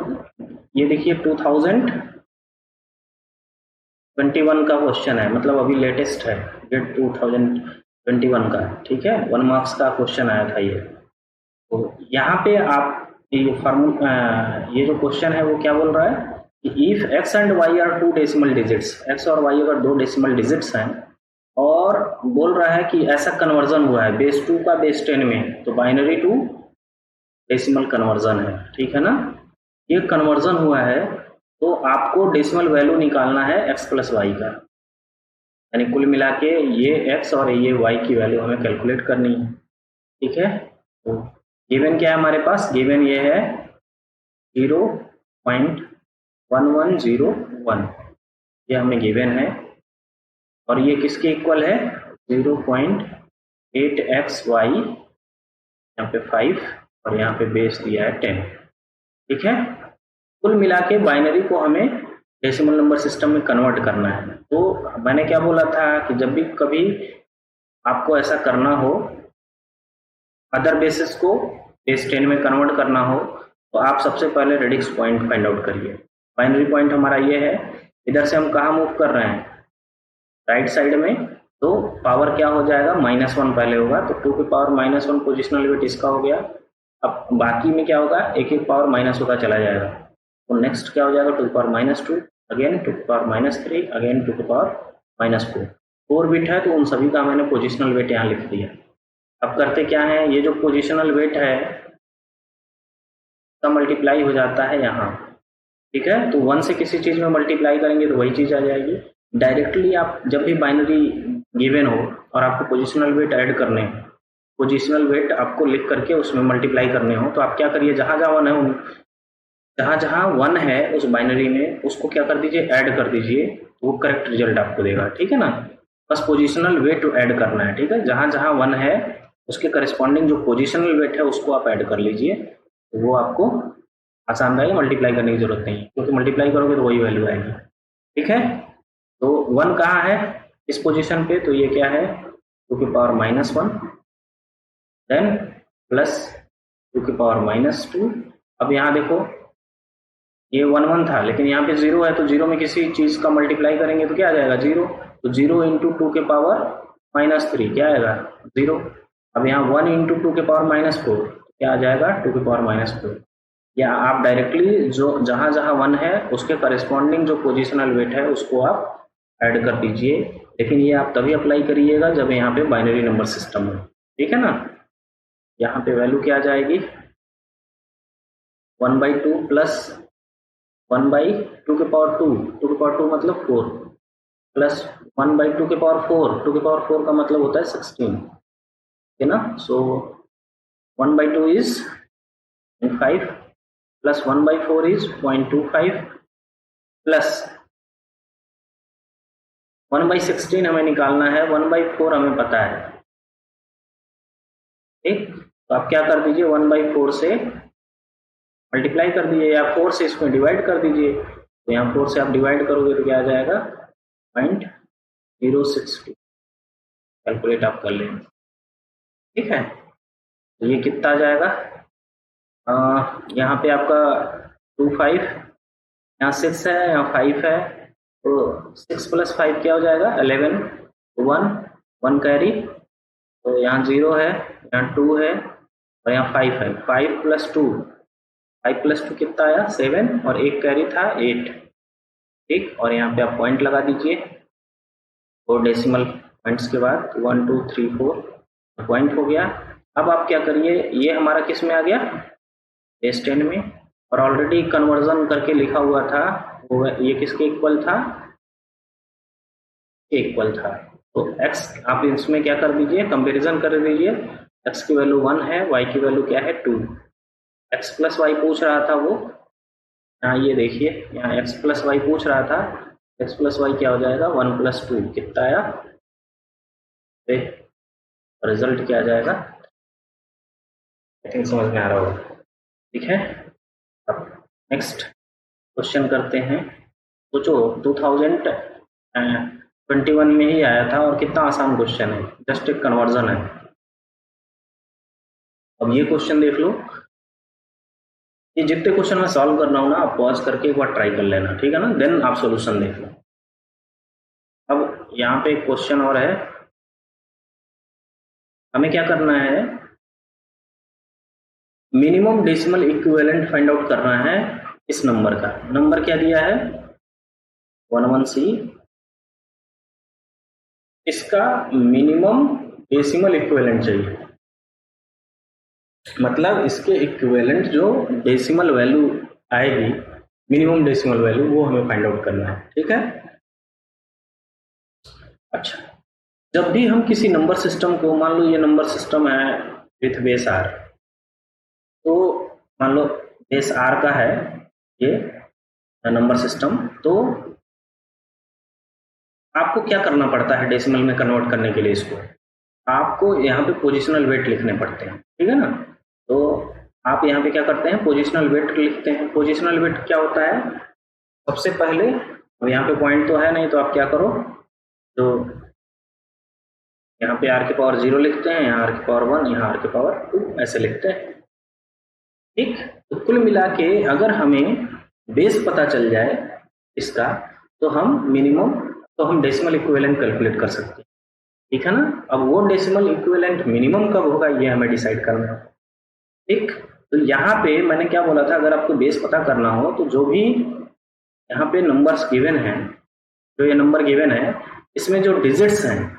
ये देखिए 2021 का क्वेश्चन है, मतलब अभी लेटेस्ट है, डेट 2021 का। ठीक है, 1 मार्क्स का क्वेश्चन आया था ये। तो यहाँ पे आप ये फॉर्मूला, ये जो क्वेश्चन है वो क्या बोल रहा है कि if x and y are 2 decimal digits, x और y अगर 2 डेसिमल डिजिट्स हैं, और बोल रहा है कि ऐसा कन्वर्जन हुआ है बेस 2 का बेस 10 में, तो बाइनरी टू डेसिमल कन्वर्जन है, ठीक है ना। ये कन्वर्जन हुआ है तो आपको डेसिमल वैल्यू निकालना है x प्लस वाई का, यानी कुल मिला के ये x और ये y की वैल्यू हमें कैलकुलेट करनी है। ठीक है, तो गिवन क्या है हमारे पास, गिवन ये है 0.1101, ये हमें गिवन है, और ये किसके इक्वल है 0.8xy, यहाँ पे 5 और यहाँ पे बेस दिया है 10। ठीक है, कुल मिला के बाइनरी को हमें डेसिमल नंबर सिस्टम में कन्वर्ट करना है। तो मैंने क्या बोला था कि जब भी कभी आपको ऐसा करना हो, अदर बेसिस को बेस 10 में कन्वर्ट करना हो, तो आप सबसे पहले रेडिक्स पॉइंट फाइंड आउट करिए। बाइनरी पॉइंट हमारा ये है, इधर से हम कहाँ मूव कर रहे हैं, राइट साइड में, तो पावर क्या हो जाएगा -1 पहले होगा, तो 2 की पावर -1 पोजिशनल वेट इसका हो गया। अब बाकी में क्या होगा, एक एक पावर माइनस होता चला जाएगा, तो नेक्स्ट क्या हो जाएगा 2 की पावर -2, अगेन 2 की पावर -3, अगेन 2 की पावर -4। 4 बिट है तो उन सभी का मैंने पोजिशनल वेट यहाँ लिख दिया। अब करते क्या है, ये जो पोजिशनल वेट है का मल्टीप्लाई हो जाता है यहाँ। ठीक है, तो 1 से किसी चीज में मल्टीप्लाई करेंगे तो वही चीज आ जाएगी। डायरेक्टली आप जब भी बाइनरी गिवन हो और आपको पोजिशनल वेट ऐड करने हो, पोजिशनल वेट आपको लिख करके उसमें मल्टीप्लाई करने हो, तो आप क्या करिए, जहां जहां 1 है, जहां जहां 1 है उस बाइनरी में, उसको क्या कर दीजिए, ऐड कर दीजिए, तो वो करेक्ट रिजल्ट आपको देगा। ठीक है ना, बस पोजिशनल वेट ऐड करना है। ठीक है, जहां जहां 1 है उसके करस्पॉन्डिंग जो पोजिशनल वेट है उसको आप ऐड कर लीजिए, तो वो आपको आसान रहेगा, मल्टीप्लाई करने की जरूरत नहीं है, क्योंकि मल्टीप्लाई करोगे तो वही वैल्यू आएगी। ठीक है, तो 1 कहाँ है इस पोजीशन पे, तो ये क्या है 2 की पावर -1, देन प्लस 2 की पावर -2। अब यहाँ देखो ये 1 1 था, लेकिन यहाँ पे 0 है, तो 0 में किसी चीज का मल्टीप्लाई करेंगे तो क्या आ जाएगा 0, तो 0 इंटू 2 के पावर -3 क्या आएगा 0। अब यहाँ 1 इंटू 2 के पावर -4 क्या आ जाएगा 2 के पावर -4। या आप डायरेक्टली जो जहां जहां 1 है उसके करस्पॉन्डिंग जो पोजिशनल वेट है उसको आप ऐड कर दीजिए, लेकिन ये आप तभी अप्लाई करिएगा जब यहाँ पे बाइनरी नंबर सिस्टम हो। ठीक है ना, यहाँ पे वैल्यू क्या आ जाएगी 1/2 प्लस 1/2 के पावर 2, 2 के पावर 2 मतलब 4, प्लस 1/2 के पावर 4, 2 के पावर 4 का मतलब होता है 16। है ना, सो 1/2 इज 5 प्लस 1/4 इज 0.25 प्लस 1/16 हमें निकालना है, 1/4 हमें पता है। ठीक, तो आप क्या कर दीजिए 1/4 से मल्टीप्लाई कर दीजिए, या 4 से इसमें डिवाइड कर दीजिए, तो यहाँ 4 से आप डिवाइड करोगे तो क्या आ जाएगा 0.062, कैलकुलेट आप कर लेंगे। ठीक है, तो ये कितना आ जाएगा, यहाँ पे आपका 25, यहाँ 6 है, यहाँ 5 है, तो 6 प्लस 5 क्या हो जाएगा 11, 1 कैरी, तो यहाँ 0 है, यहाँ 2 है, और यहाँ 5 है, 5 प्लस 2 कितना आया 7, और एक कैरी था 8। ठीक, और यहाँ पे आप पॉइंट लगा दीजिए 4 डेसिमल पॉइंट्स के बाद 1 2 3 4 पॉइंट हो गया। अब आप क्या करिए, ये हमारा किस में आ गया बेस 10 में, और ऑलरेडी कन्वर्जन करके लिखा हुआ था वो, ये किसके इक्वल था, इक्वल था, तो x आप इसमें क्या कर दीजिए कंपैरिजन कर दीजिए, x की वैल्यू 1 है, y की वैल्यू क्या है 2, x प्लस वाई पूछ रहा था वो, यहाँ ये देखिए, यहाँ x प्लस वाई पूछ रहा था, x प्लस वाई क्या हो जाएगा 1 प्लस 2, कितना आया, रिजल्ट क्या आ जाएगा, आई थिंक समझ में आ रहा होगा। ठीक है, अब नेक्स्ट क्वेश्चन करते हैं। सोचो 2021 में ही आया था और कितना आसान क्वेश्चन है, जस्ट एक कन्वर्जन है। अब ये क्वेश्चन देख लो, ये जितने क्वेश्चन मैं सॉल्व कर रहा हूँ ना, आप पॉज करके एक बार ट्राई कर लेना, ठीक है ना, देन आप सॉल्यूशन देख लो। अब यहाँ पे एक क्वेश्चन और है, हमें क्या करना है, minimum decimal equivalent find out करना है इस नंबर का। नंबर क्या दिया है 11C, इसका मिनिमम डेसिमल इक्विवेलेंट चाहिए, मतलब इसके इक्विवेलेंट जो डेसिमल वैल्यू आएगी, मिनिमम डेसिमल वैल्यू, वो हमें फाइंड आउट करना है। ठीक है, अच्छा, जब भी हम किसी नंबर सिस्टम को, मान लो ये नंबर सिस्टम है विथ बेस आर, तो मान लो बेस आर का है ये नंबर सिस्टम, तो आपको क्या करना पड़ता है डेसिमल में कन्वर्ट करने के लिए, इसको आपको यहाँ पे पोजिशनल वेट लिखने पड़ते हैं, ठीक है ना। तो आप यहाँ पे क्या करते हैं, पोजिशनल वेट लिखते हैं। पोजिशनल वेट क्या होता है, सबसे पहले, अब यहाँ पे पॉइंट तो है नहीं, तो आप क्या करो, तो यहाँ पे r की पावर 0 लिखते हैं, यहाँ r की पावर 1, यहाँ r की पावर 2, ऐसे लिखते हैं। ठीक, तो कुल मिला के अगर हमें बेस पता चल जाए इसका, तो हम डेसिमल इक्विवेलेंट कैलकुलेट कर सकते हैं, ठीक है ना। अब वो डेसिमल इक्विवेलेंट मिनिमम कब होगा, ये हमें डिसाइड करना है। ठीक, तो यहाँ पे मैंने क्या बोला था, अगर आपको बेस पता करना हो, तो जो भी यहाँ पे नंबर्स गिवन हैं, जो ये नंबर गिवन है, इसमें जो डिजिट्स हैं,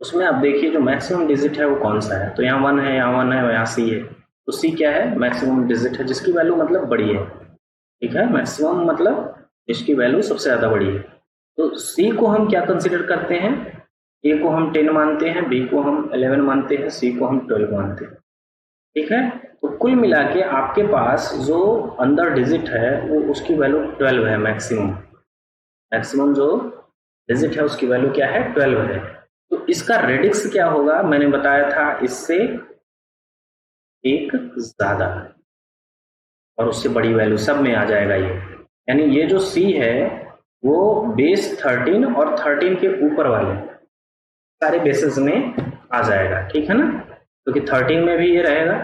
उसमें आप देखिए जो मैक्सिमम डिजिट है वो कौन सा है। तो यहाँ 1 है, यहाँ 1 है, यहाँ C है, तो C क्या है, मैक्सिमम डिजिट है, जिसकी वैल्यू मतलब बड़ी है। ठीक है, मैक्सिमम मतलब जिसकी वैल्यू सबसे ज्यादा बड़ी है। तो C को हम क्या कंसिडर करते हैं, A को हम 10 मानते हैं, B को हम 11 मानते हैं, C को हम 12 मानते हैं। ठीक है, तो कुल मिला के आपके पास जो अंदर डिजिट है वो उसकी वैल्यू 12 है, मैक्सिमम जो डिजिट है उसकी वैल्यू क्या है, 12 है। तो इसका रेडिक्स क्या होगा, मैंने बताया था, इससे एक ज्यादा और उससे बड़ी वैल्यू सब में आ जाएगा ये, यानी ये जो C है वो बेस 13 और 13 के ऊपर वाले सारे बेसिस में आ जाएगा, ठीक है ना। क्योंकि 13 में भी ये रहेगा,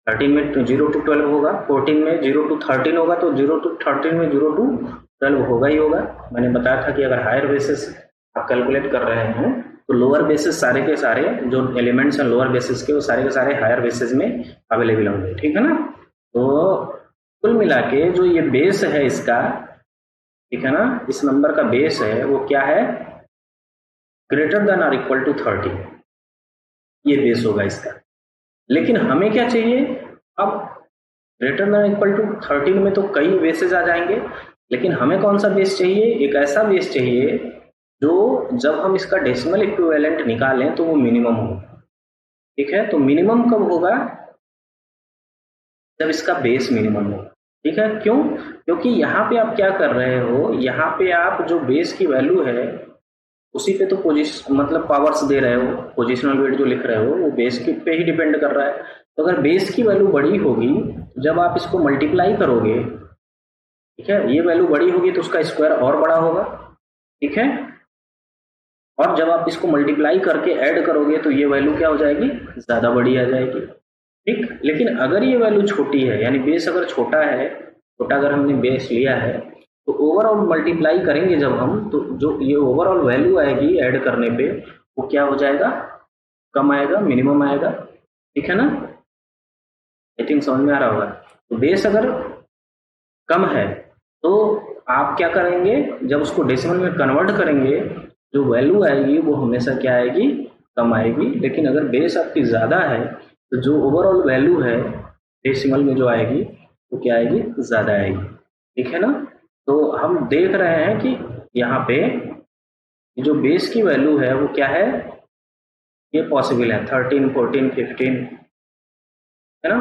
13 में 0 to 12 होगा, 14 में 0 to 13 होगा, तो 0 to 13 में 0 to 12 होगा ही होगा। मैंने बताया था कि अगर हायर बेसिस आप कैलकुलेट कर रहे हैं, तो लोअर बेसिस सारे के सारे जो एलिमेंट्स हैं लोअर बेसिस के, वो सारे के सारे हायर बेसिस में अवेलेबल होंगे, ठीक है ना। तो कुल मिला के जो ये बेस है इसका, ठीक है ना, इस नंबर का बेस है वो क्या है, ग्रेटर देन और इक्वल टू 30, ये बेस होगा इसका। लेकिन हमें क्या चाहिए, अब ग्रेटर देन इक्वल टू 13 में तो कई बेसेस आ जाएंगे, लेकिन हमें कौन सा बेस चाहिए, एक ऐसा बेस चाहिए जो जब हम इसका डेसिमल इक्विवेलेंट निकालें तो वो मिनिमम हो। ठीक है, तो मिनिमम कब होगा, जब इसका बेस मिनिमम हो। ठीक है, क्यों, क्योंकि यहाँ पे आप क्या कर रहे हो, यहाँ पे आप जो बेस की वैल्यू है उसी पे तो पोजिशन मतलब पावर्स दे रहे हो, पोजिशनल वेट जो लिख रहे हो वो बेस के पे ही डिपेंड कर रहा है। तो अगर बेस की वैल्यू बड़ी होगी, जब आप इसको मल्टीप्लाई करोगे, ठीक है, ये वैल्यू बड़ी होगी तो उसका स्क्वायर और बड़ा होगा, ठीक है, और जब आप इसको मल्टीप्लाई करके ऐड करोगे तो ये वैल्यू क्या हो जाएगी, ज्यादा बड़ी आ जाएगी। ठीक, लेकिन अगर ये वैल्यू छोटी है, यानी बेस अगर छोटा है, छोटा अगर हमने बेस लिया है, तो ओवरऑल मल्टीप्लाई करेंगे जब हम, तो जो ये ओवरऑल वैल्यू आएगी ऐड करने पे, वो क्या हो जाएगा, कम आएगा, मिनिमम आएगा। ठीक है ना, आई थिंक समझ में आ रहा होगा। तो बेस अगर कम है तो आप क्या करेंगे, जब उसको डेसिमल में कन्वर्ट करेंगे, जो वैल्यू आएगी वो हमेशा क्या आएगी, कम आएगी। लेकिन अगर बेस आपकी ज्यादा है तो जो ओवरऑल वैल्यू है डेसिमल में जो आएगी वो क्या आएगी, ज्यादा आएगी। ठीक है ना, तो हम देख रहे हैं कि यहाँ पे जो बेस की वैल्यू है वो क्या है, ये पॉसिबल है 13, 14, 15, है ना,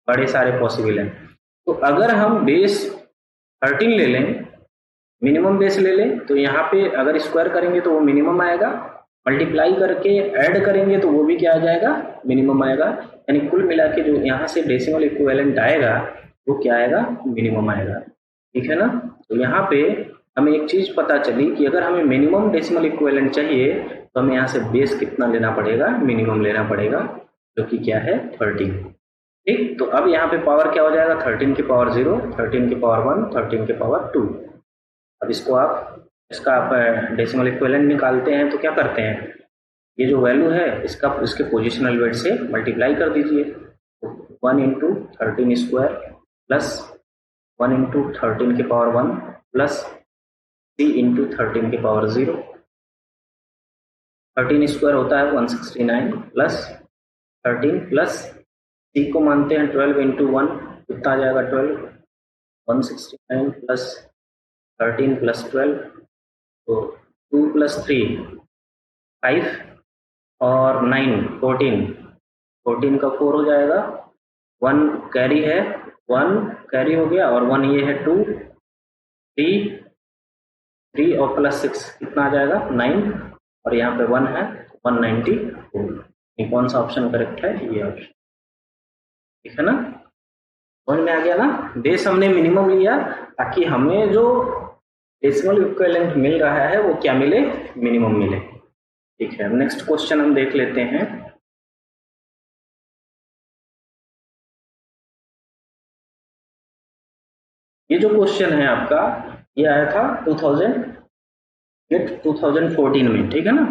बड़े सारे पॉसिबल हैं। तो अगर हम बेस 13 ले लें, मिनिमम बेस ले लें, तो यहाँ पे अगर स्क्वायर करेंगे तो वो मिनिमम आएगा, मल्टीप्लाई करके ऐड करेंगे तो वो भी क्या आ जाएगा, मिनिमम आएगा। यानी कुल मिला के जो यहाँ से डेसिमल इक्विवेलेंट आएगा वो क्या आएगा, मिनिमम आएगा। ठीक है ना। तो यहाँ पे हमें एक चीज पता चली कि अगर हमें मिनिमम डेसिमल इक्विवेलेंट चाहिए तो हमें यहाँ से बेस कितना लेना पड़ेगा, मिनिमम लेना पड़ेगा, जो कि क्या है 13। ठीक, तो अब यहाँ पे पावर क्या हो जाएगा, 13 की पावर 0, 13 की पावर 1, 13 की पावर 2। अब इसका आप डेसिमल इक्विवेलेंट निकालते हैं तो क्या करते हैं, ये जो वैल्यू है इसके पोजिशनल वेट से मल्टीप्लाई कर दीजिए। 1 इंटू 13 स्क्वायर प्लस 1 इंटू 13 की पावर 1 प्लस 3 इंटू 13 की पावर 0। 13 स्क्वायर होता है 169 प्लस 13 प्लस सी को मानते हैं 12 इंटू 1, कितना आ जाएगा 12, 169 प्लस 13 प्लस 12, तो 2 प्लस 3 5 और 9 14, 14 का 4 हो जाएगा, 1 कैरी है, 1 कैरी हो गया और 1 ये है 2, 3 और प्लस 6 कितना आ जाएगा 9, और यहाँ पे 1 है 194। कौन सा ऑप्शन करेक्ट है, ये ऑप्शन। ठीक है ना, समझ में आ गया ना। बेस हमने मिनिमम लिया ताकि हमें जो डेसिमल इक्विवेलेंट मिल रहा है वो क्या मिले, मिनिमम मिले। ठीक है, नेक्स्ट क्वेश्चन हम देख लेते हैं। ये जो क्वेश्चन है आपका, ये आया था 2014 में। ठीक है ना,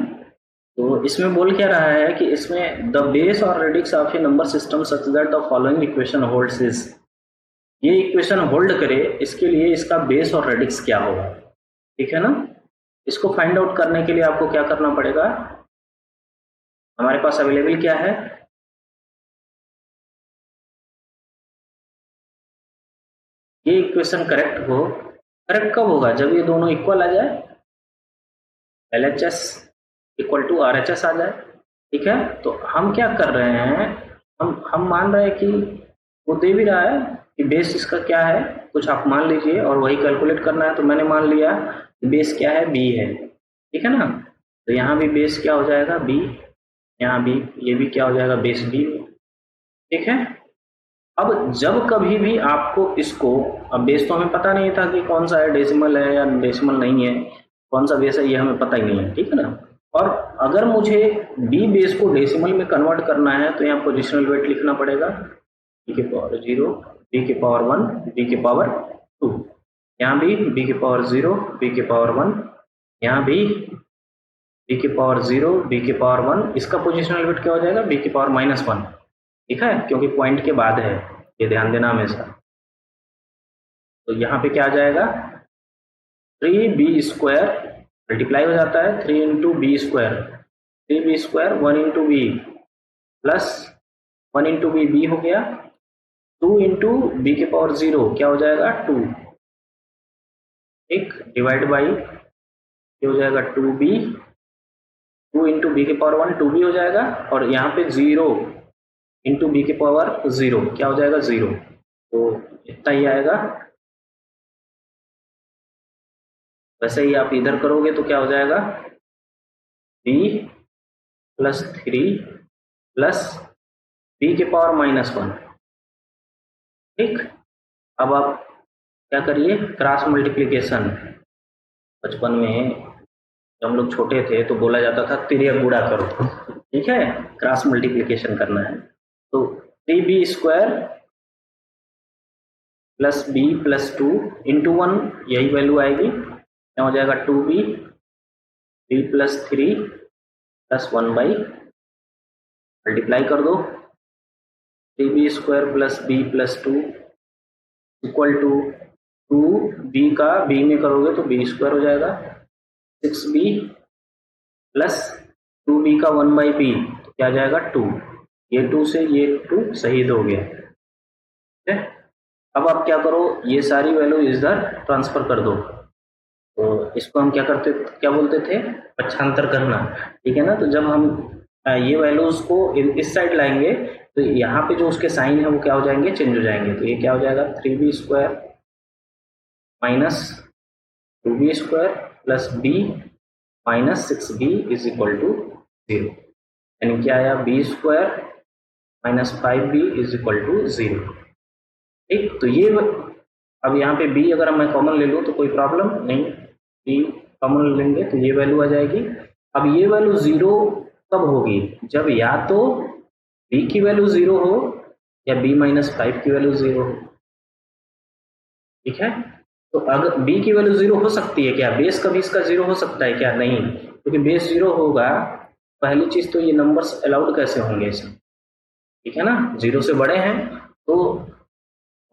तो इसमें बोल क्या रहा है कि इसमें द बेस और radix of A number system such that the following equation holds is, ये इक्वेशन होल्ड करे इसके लिए इसका बेस और रेडिक्स क्या होगा। ठीक है ना, इसको फाइंड आउट करने के लिए आपको क्या करना पड़ेगा, हमारे पास अवेलेबल क्या है, ये इक्वेशन करेक्ट कब होगा, जब ये दोनों इक्वल आ जाए, LHS इक्वल टू RHS आ जाए। ठीक है, तो हम क्या कर रहे हैं, हम मान रहे हैं कि वो दे भी रहा है कि बेस इसका क्या है, कुछ आप मान लीजिए और वही कैलकुलेट करना है। तो मैंने मान लिया कि बेस क्या है, B है। ठीक है ना, तो यहाँ भी बेस क्या हो जाएगा, B, यहाँ भी ये भी क्या हो जाएगा, बेस B। ठीक है, अब जब कभी भी आपको इसको, अब बेस तो हमें पता नहीं था कि कौन सा है, डेसिमल है या डेसिमल नहीं है, कौन सा बेस है ये हमें पता ही नहीं है। ठीक है ना, और अगर मुझे B बेस को डेसिमल में कन्वर्ट करना है तो यहाँ पोजिशनल वेट लिखना पड़ेगा, B की पावर 0, B की पावर 1, B की पावर 2, यहाँ भी B की पावर 0, B की पावर 1, यहाँ भी B की पावर 0, B की पावर 1, इसका पोजिशनल वेट क्या हो जाएगा, B की पावर -1। ठीक है, क्योंकि पॉइंट के बाद है, ये ध्यान देना हमेशा। तो यहाँ पे क्या आ जाएगा, 3B स्क्वायर मल्टीप्लाई हो जाता है 3 into b square, 3B square 1 into b plus 1 into b हो गया, 2 इंटू बी के पावर 0 क्या हो जाएगा 2, एक डिवाइड बाई ये हो जाएगा 2B, 2 इंटू बी के पावर 1 2B हो जाएगा, और यहाँ पे 0 इंटू बी के पावर 0 क्या हो जाएगा 0, तो इतना ही आएगा। वैसे ही आप इधर करोगे तो क्या हो जाएगा, b प्लस 3 प्लस b के पावर -1। ठीक, अब आप क्या करिए, क्रॉस मल्टीप्लिकेशन। बचपन में जब हम लोग छोटे थे तो बोला जाता था तिर्यक गुणा करो। ठीक है, क्रॉस मल्टीप्लिकेशन करना है, तो 3B square plus B plus 2 into 1, यही वैल्यू आएगी, क्या हो जाएगा 2B, B plus 3 plus 1 multiply कर दो, 3B square plus B plus 2 equal to 2B का B में करोगे तो B स्क्वायर हो जाएगा, 6B प्लस 2B का 1/b तो क्या आ जाएगा 2, ये 2 से ये 2 शहीद हो गया। ठीक है, अब आप क्या करो, ये सारी वैल्यू इधर ट्रांसफर कर दो, तो इसको हम क्या बोलते थे, पक्षांतर करना। ठीक है ना, तो जब हम ये वैल्यूज को इस साइड लाएंगे तो यहाँ पे जो उसके साइन है वो क्या हो जाएंगे, चेंज हो जाएंगे। तो ये क्या हो जाएगा 3B square minus 2b square plus b minus 6b is equal to 0, यानी क्या आया, b square minus 5b is equal to 0। ठीक, तो ये अब यहाँ पे b अगर मैं कॉमन ले लूँ तो कोई प्रॉब्लम नहीं, b कॉमन लेंगे तो ये वैल्यू आ जाएगी। अब ये वैल्यू 0 कब होगी, जब या तो b की वैल्यू 0 हो या b माइनस 5 की वैल्यू 0 हो। ठीक है, तो अगर b की वैल्यू 0 हो सकती है क्या, बेस कभी इसका 0 हो सकता है क्या, नहीं, क्योंकि बेस 0 होगा, पहली चीज तो ये नंबर्स अलाउड कैसे होंगे इसमें, ठीक है ना, 0 से बड़े हैं तो,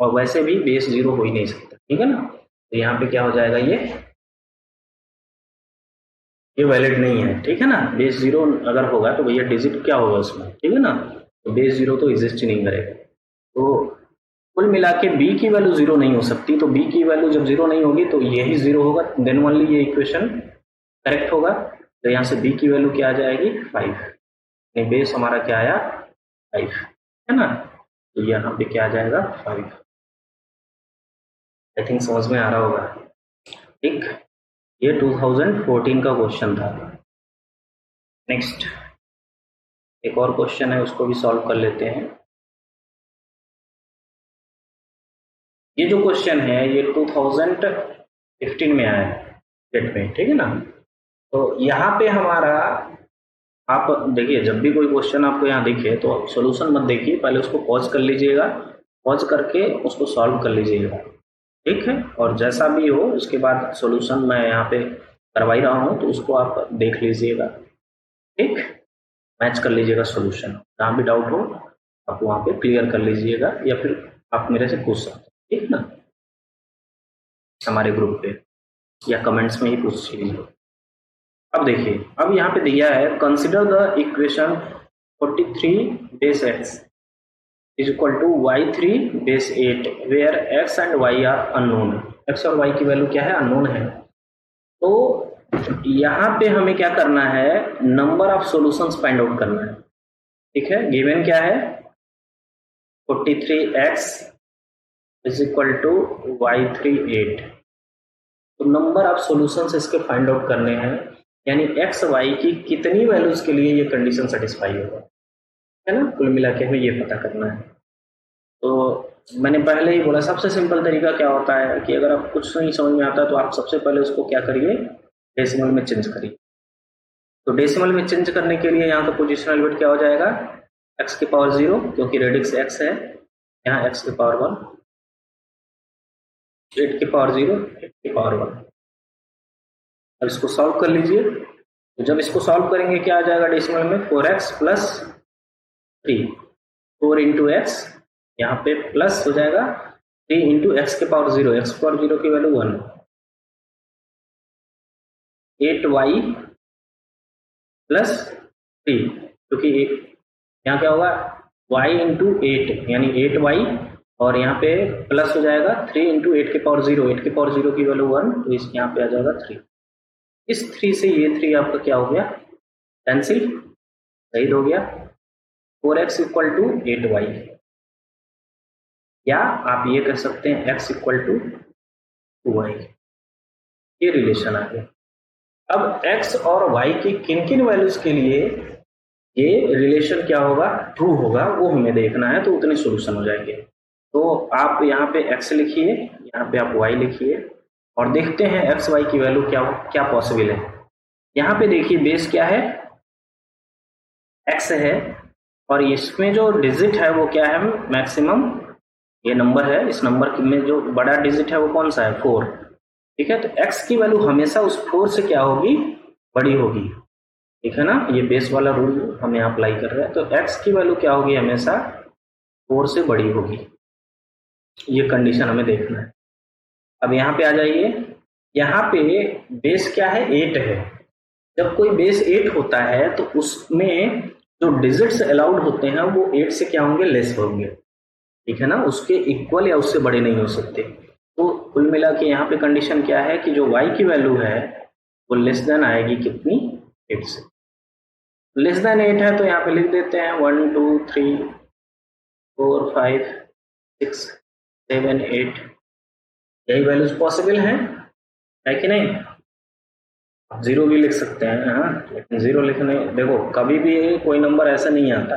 और वैसे भी बेस 0 हो ही नहीं सकता, ठीक है ना। तो यहाँ पे क्या हो जाएगा, ये वैलिड नहीं है, ठीक है ना। बेस 0 अगर होगा तो भैया डिजिट क्या होगा उसमें, ठीक है ना, तो बेस 0 तो एग्जिस्ट ही नहीं करेगा। तो कुल मिला के b की वैल्यू 0 नहीं हो सकती, तो b की वैल्यू जब 0 नहीं होगी तो यही 0 होगा, देन ओनली ये इक्वेशन करेक्ट होगा। तो यहाँ से b की वैल्यू क्या आ जाएगी, 5, यानी बेस हमारा क्या आया, 5, है ना। तो यहाँ पे क्या आ जाएगा, 5। आई थिंक समझ में आ रहा होगा। ठीक, ये 2014 का क्वेश्चन था। नेक्स्ट एक और क्वेश्चन है, उसको भी सॉल्व कर लेते हैं। ये जो क्वेश्चन है ये 2015 में आया है जेट में, ठीक है ना। तो यहाँ पे हमारा, आप देखिए जब भी कोई क्वेश्चन आपको यहाँ दिखे तो सॉल्यूशन मत देखिए, पहले उसको पॉज कर लीजिएगा, पॉज करके उसको सॉल्व कर लीजिएगा, ठीक है। और जैसा भी हो उसके बाद सॉल्यूशन मैं यहाँ पे करवा ही रहा हूँ तो उसको आप देख लीजिएगा, ठीक, मैच कर लीजिएगा सॉल्यूशन, जहाँ भी डाउट हो आप वहाँ पे क्लियर कर लीजिएगा, या फिर आप मेरे से पूछ सकते हैं, ठीक ना, हमारे ग्रुप पे या कमेंट्स में ही पूछ लीजिए। अब देखिए, अब यहाँ पे दिया है, consider the equation 43 base x is equal to y3 base 8 where x and y are unknown. x और y की वैल्यू क्या है, अननोन है। तो यहाँ पे हमें क्या करना है, number of solutions find out करना है, ठीक है। गिवन क्या है, 43x is equal to y3 8। तो नंबर ऑफ सॉल्यूशंस इसके फाइंड आउट करने हैं, यानी एक्स वाई की कितनी वैल्यूज के लिए ये कंडीशन सेटिस्फाई होगा, है ना, कुल मिला के हमें ये पता करना है। तो मैंने पहले ही बोला, सबसे सिंपल तरीका क्या होता है कि अगर आप कुछ नहीं समझ में आता तो आप सबसे पहले उसको क्या करिए, डेसिमल में चेंज करिए। तो डेसिमल में चेंज करने के लिए यहाँ का पोजिशनल बिट क्या हो जाएगा, एक्स की पावर 0, क्योंकि रेडिक्स एक्स है, यहाँ एक्स की पावर 1, 8 की पावर 0, 8 की पावर 1। अब इसको सॉल्व कर लीजिए, तो जब इसको सॉल्व करेंगे क्या आ जाएगा डेसिमल में, 4x प्लस 3, 4 इंटू एक्स, यहाँ पे प्लस हो जाएगा 3 इंटू एक्स के पावर 0, एक्स पावर 0 की वैल्यू 1, 8y प्लस 3, क्योंकि यहाँ क्या होगा, y इंटू 8 यानी 8y, और यहाँ पे प्लस हो जाएगा 3 इंटू 8 के पावर 0, 8 के पावर 0 की वैल्यू 1, तो इस यहाँ पे आ जाएगा 3। इस 3 से ये 3 आपका क्या हो गया, कैंसिल, सही हो गया, 4x इक्वल टू 8y, या आप ये कह सकते हैं x इक्वल टू 2y, ये रिलेशन आ गया। अब x और y की किन किन वैल्यूज के लिए ये रिलेशन क्या होगा, ट्रू होगा, वो हमें देखना है, तो उतने सॉल्यूशन हो जाएंगे। तो आप यहाँ पे x लिखिए, यहाँ पे आप y लिखिए, और देखते हैं एक्स वाई की वैल्यू क्या पॉसिबल है। यहाँ पे देखिए बेस क्या है, x है, और इसमें जो डिजिट है वो क्या है, मैक्सिमम ये नंबर है, इस नंबर में जो बड़ा डिजिट है वो कौन सा है, 4, ठीक है। तो x की वैल्यू हमेशा उस 4 से क्या होगी, बड़ी होगी, ठीक है ना, ये बेस वाला रूल हम यहाँ अप्लाई कर रहे हैं। तो x की वैल्यू क्या होगी, हमेशा 4 से बड़ी होगी, ये कंडीशन हमें देखना है। अब यहाँ पे आ जाइए, यहाँ पे बेस क्या है, 8 है। जब कोई बेस 8 होता है तो उसमें जो डिजिट्स अलाउड होते हैं वो 8 से क्या होंगे, लेस होंगे, ठीक है ना, उसके इक्वल या उससे बड़े नहीं हो सकते। तो कुल मिला के यहाँ पे कंडीशन क्या है कि जो y की वैल्यू है वो लेस देन आएगी कितनी, 8 से। लेस देन 8 है तो यहाँ पे लिख देते हैं 1 2 3 4 5 6 7 8, यही वैल्यूज पॉसिबल हैं, है कि नहीं? आप जीरो भी लिख सकते हैं, हाँ, लेकिन जीरो लिखने देखो कभी भी कोई नंबर ऐसा नहीं आता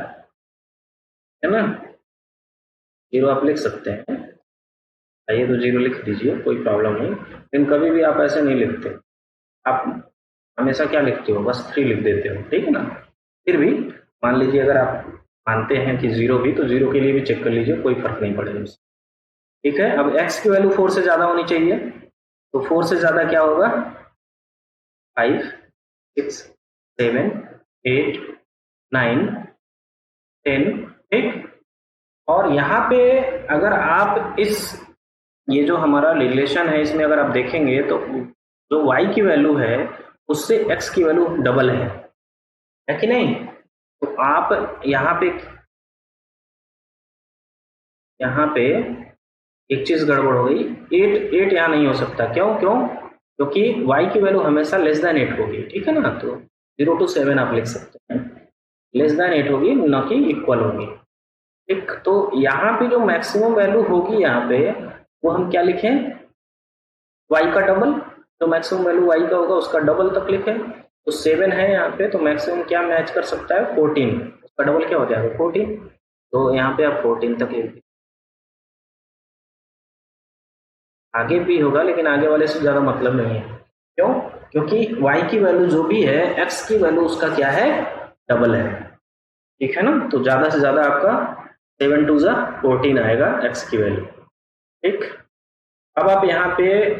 है ना, जीरो आप लिख सकते हैं, आइए तो जीरो लिख दीजिए, कोई प्रॉब्लम नहीं, लेकिन कभी भी आप ऐसे नहीं लिखते, आप हमेशा क्या लिखते हो, बस 3 लिख देते हो, ठीक है ना। फिर भी मान लीजिए अगर आप मानते हैं कि जीरो भी, तो जीरो के लिए भी चेक कर लीजिए, कोई फर्क नहीं पड़ेगा उससे, ठीक है। अब x की वैल्यू 4 से ज्यादा होनी चाहिए, तो 4 से ज्यादा क्या होगा, 5 6 7 8 9 10, ठीक। और यहाँ पे अगर आप इस ये जो हमारा रिलेशन है इसमें अगर आप देखेंगे तो जो y की वैल्यू है उससे x की वैल्यू डबल है कि नहीं? तो आप यहाँ पे एक चीज गड़बड़ हो गई, 8 यहाँ नहीं हो सकता, क्यों क्यों? क्योंकि y की वैल्यू हमेशा लेस देन 8 होगी, ठीक है ना। तो 0 to 7 आप लिख सकते हैं, लेस देन 8 होगी, न कि इक्वल होगी, ठीक। तो यहाँ पे जो मैक्सिमम वैल्यू होगी यहाँ पे वो हम क्या लिखें, y का डबल, जो मैक्सिमम वैल्यू y का होगा उसका डबल तक लिखें। तो 7 है यहाँ पे, तो मैक्सिमम क्या मैच कर सकता है, 14, उसका डबल क्या हो जाएगा 14, तो यहाँ पे आप 14 तक लिख दीजिए। आगे भी होगा लेकिन आगे वाले से ज्यादा मतलब नहीं है, क्यों? क्योंकि y की वैल्यू जो भी है x की वैल्यू उसका क्या है, डबल है, ठीक है ना। तो ज्यादा से ज्यादा आपका 7 2 14 आएगा x की वैल्यू, ठीक। अब आप यहाँ पे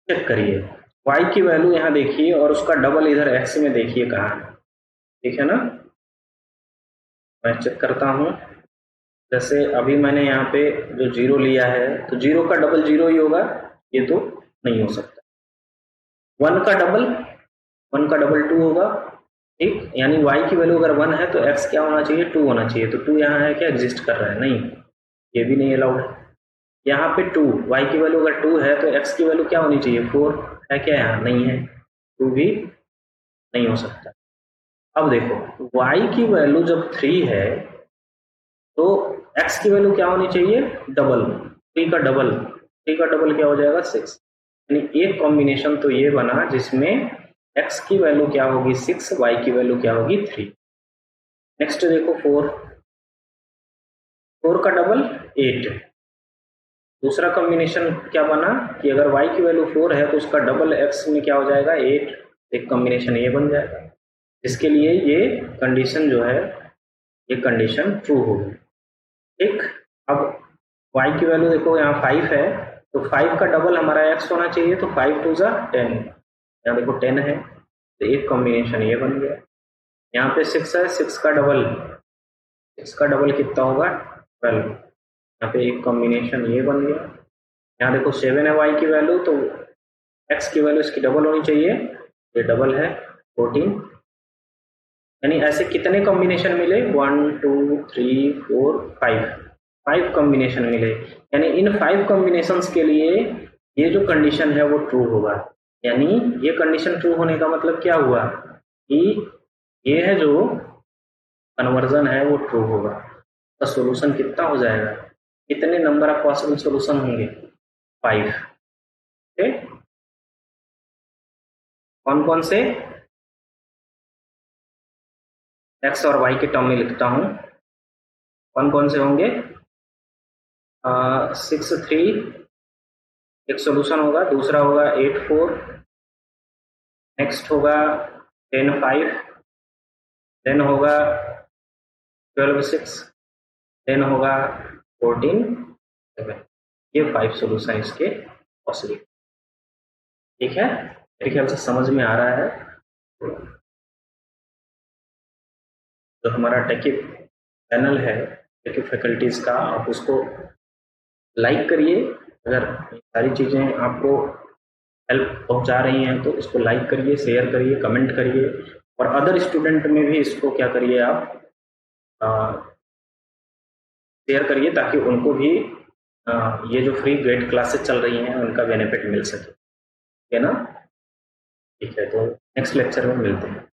चेक करिए, y की वैल्यू यहाँ देखिए और उसका डबल इधर x में देखिए कहाँ है, ठीक है ना। मैं चेक करता हूँ, जैसे अभी मैंने यहाँ पे जो जीरो लिया है तो जीरो का डबल जीरो ही होगा, ये तो नहीं हो सकता। 1 का डबल 2 होगा, ठीक। यानी y की वैल्यू अगर 1 है तो x क्या होना चाहिए, 2 होना चाहिए। तो 2 यहाँ है क्या, एग्जिस्ट कर रहा है, नहीं, ये भी नहीं अलाउड है। यहाँ पे 2, y की वैल्यू अगर 2 है तो x की वैल्यू क्या होनी चाहिए, 4 है क्या, यहाँ नहीं है, 2 भी नहीं हो सकता। अब देखो y की वैल्यू जब 3 है तो x की वैल्यू क्या होनी चाहिए, डबल, 3 का डबल क्या हो जाएगा, 6। यानी एक कॉम्बिनेशन तो ये बना जिसमें x की वैल्यू क्या होगी 6, y की वैल्यू क्या होगी 3। नेक्स्ट देखो 4 का डबल 8, दूसरा कॉम्बिनेशन क्या बना कि अगर y की वैल्यू 4 है तो उसका डबल x में क्या हो जाएगा 8, एक कॉम्बिनेशन ये बन जाएगा, इसके लिए ये कंडीशन जो है ये कंडीशन ट्रू होगी, ठीक। अब y की वैल्यू देखो यहाँ 5 है तो 5 का डबल हमारा x होना चाहिए, तो 5 2 10, यहाँ देखो 10 है तो एक कॉम्बिनेशन ये बन गया। यहाँ पे 6 है, 6 का डबल कितना होगा 12, यहाँ पे एक कॉम्बिनेशन ये बन गया। यहाँ देखो 7 है y की वैल्यू, तो x की वैल्यू इसकी डबल होनी चाहिए, ये डबल है 14। यानी ऐसे कितने कॉम्बिनेशन मिले, 1 2 3 4 5 कॉम्बिनेशन मिले। यानी इन 5 कॉम्बिनेशंस के लिए ये जो कंडीशन है वो ट्रू होगा। यानी ये कंडीशन ट्रू होने का मतलब क्या हुआ कि ये है जो कन्वर्जन है वो ट्रू होगा। तो सॉल्यूशन कितना हो जाएगा, कितने नंबर ऑफ पॉसिबल सॉल्यूशन होंगे, 5, ठीक। कौन कौन से, x और y के टर्म में लिखता हूं, कौन कौन से होंगे, 6 3 एक सॉल्यूशन होगा, दूसरा होगा 8 4, नेक्स्ट होगा 10 5, देन होगा 12 6, देन होगा 14 7। ये 5 सॉल्यूशन इसके पॉसिबल, ठीक है। मेरे ख्याल से समझ में आ रहा है। जो हमारा टेकी चैनल है टेकी फैकल्टीज का, आप उसको लाइक करिए, अगर सारी चीज़ें आपको हेल्प पहुंचा रही हैं तो इसको लाइक करिए, शेयर करिए, कमेंट करिए, और अदर स्टूडेंट में भी इसको क्या करिए आप शेयर करिए, ताकि उनको भी ये जो फ्री गाइड क्लासेस चल रही हैं उनका बेनिफिट मिल सके, ठीक है ना। ठीक है, तो नेक्स्ट लेक्चर में मिलते हैं।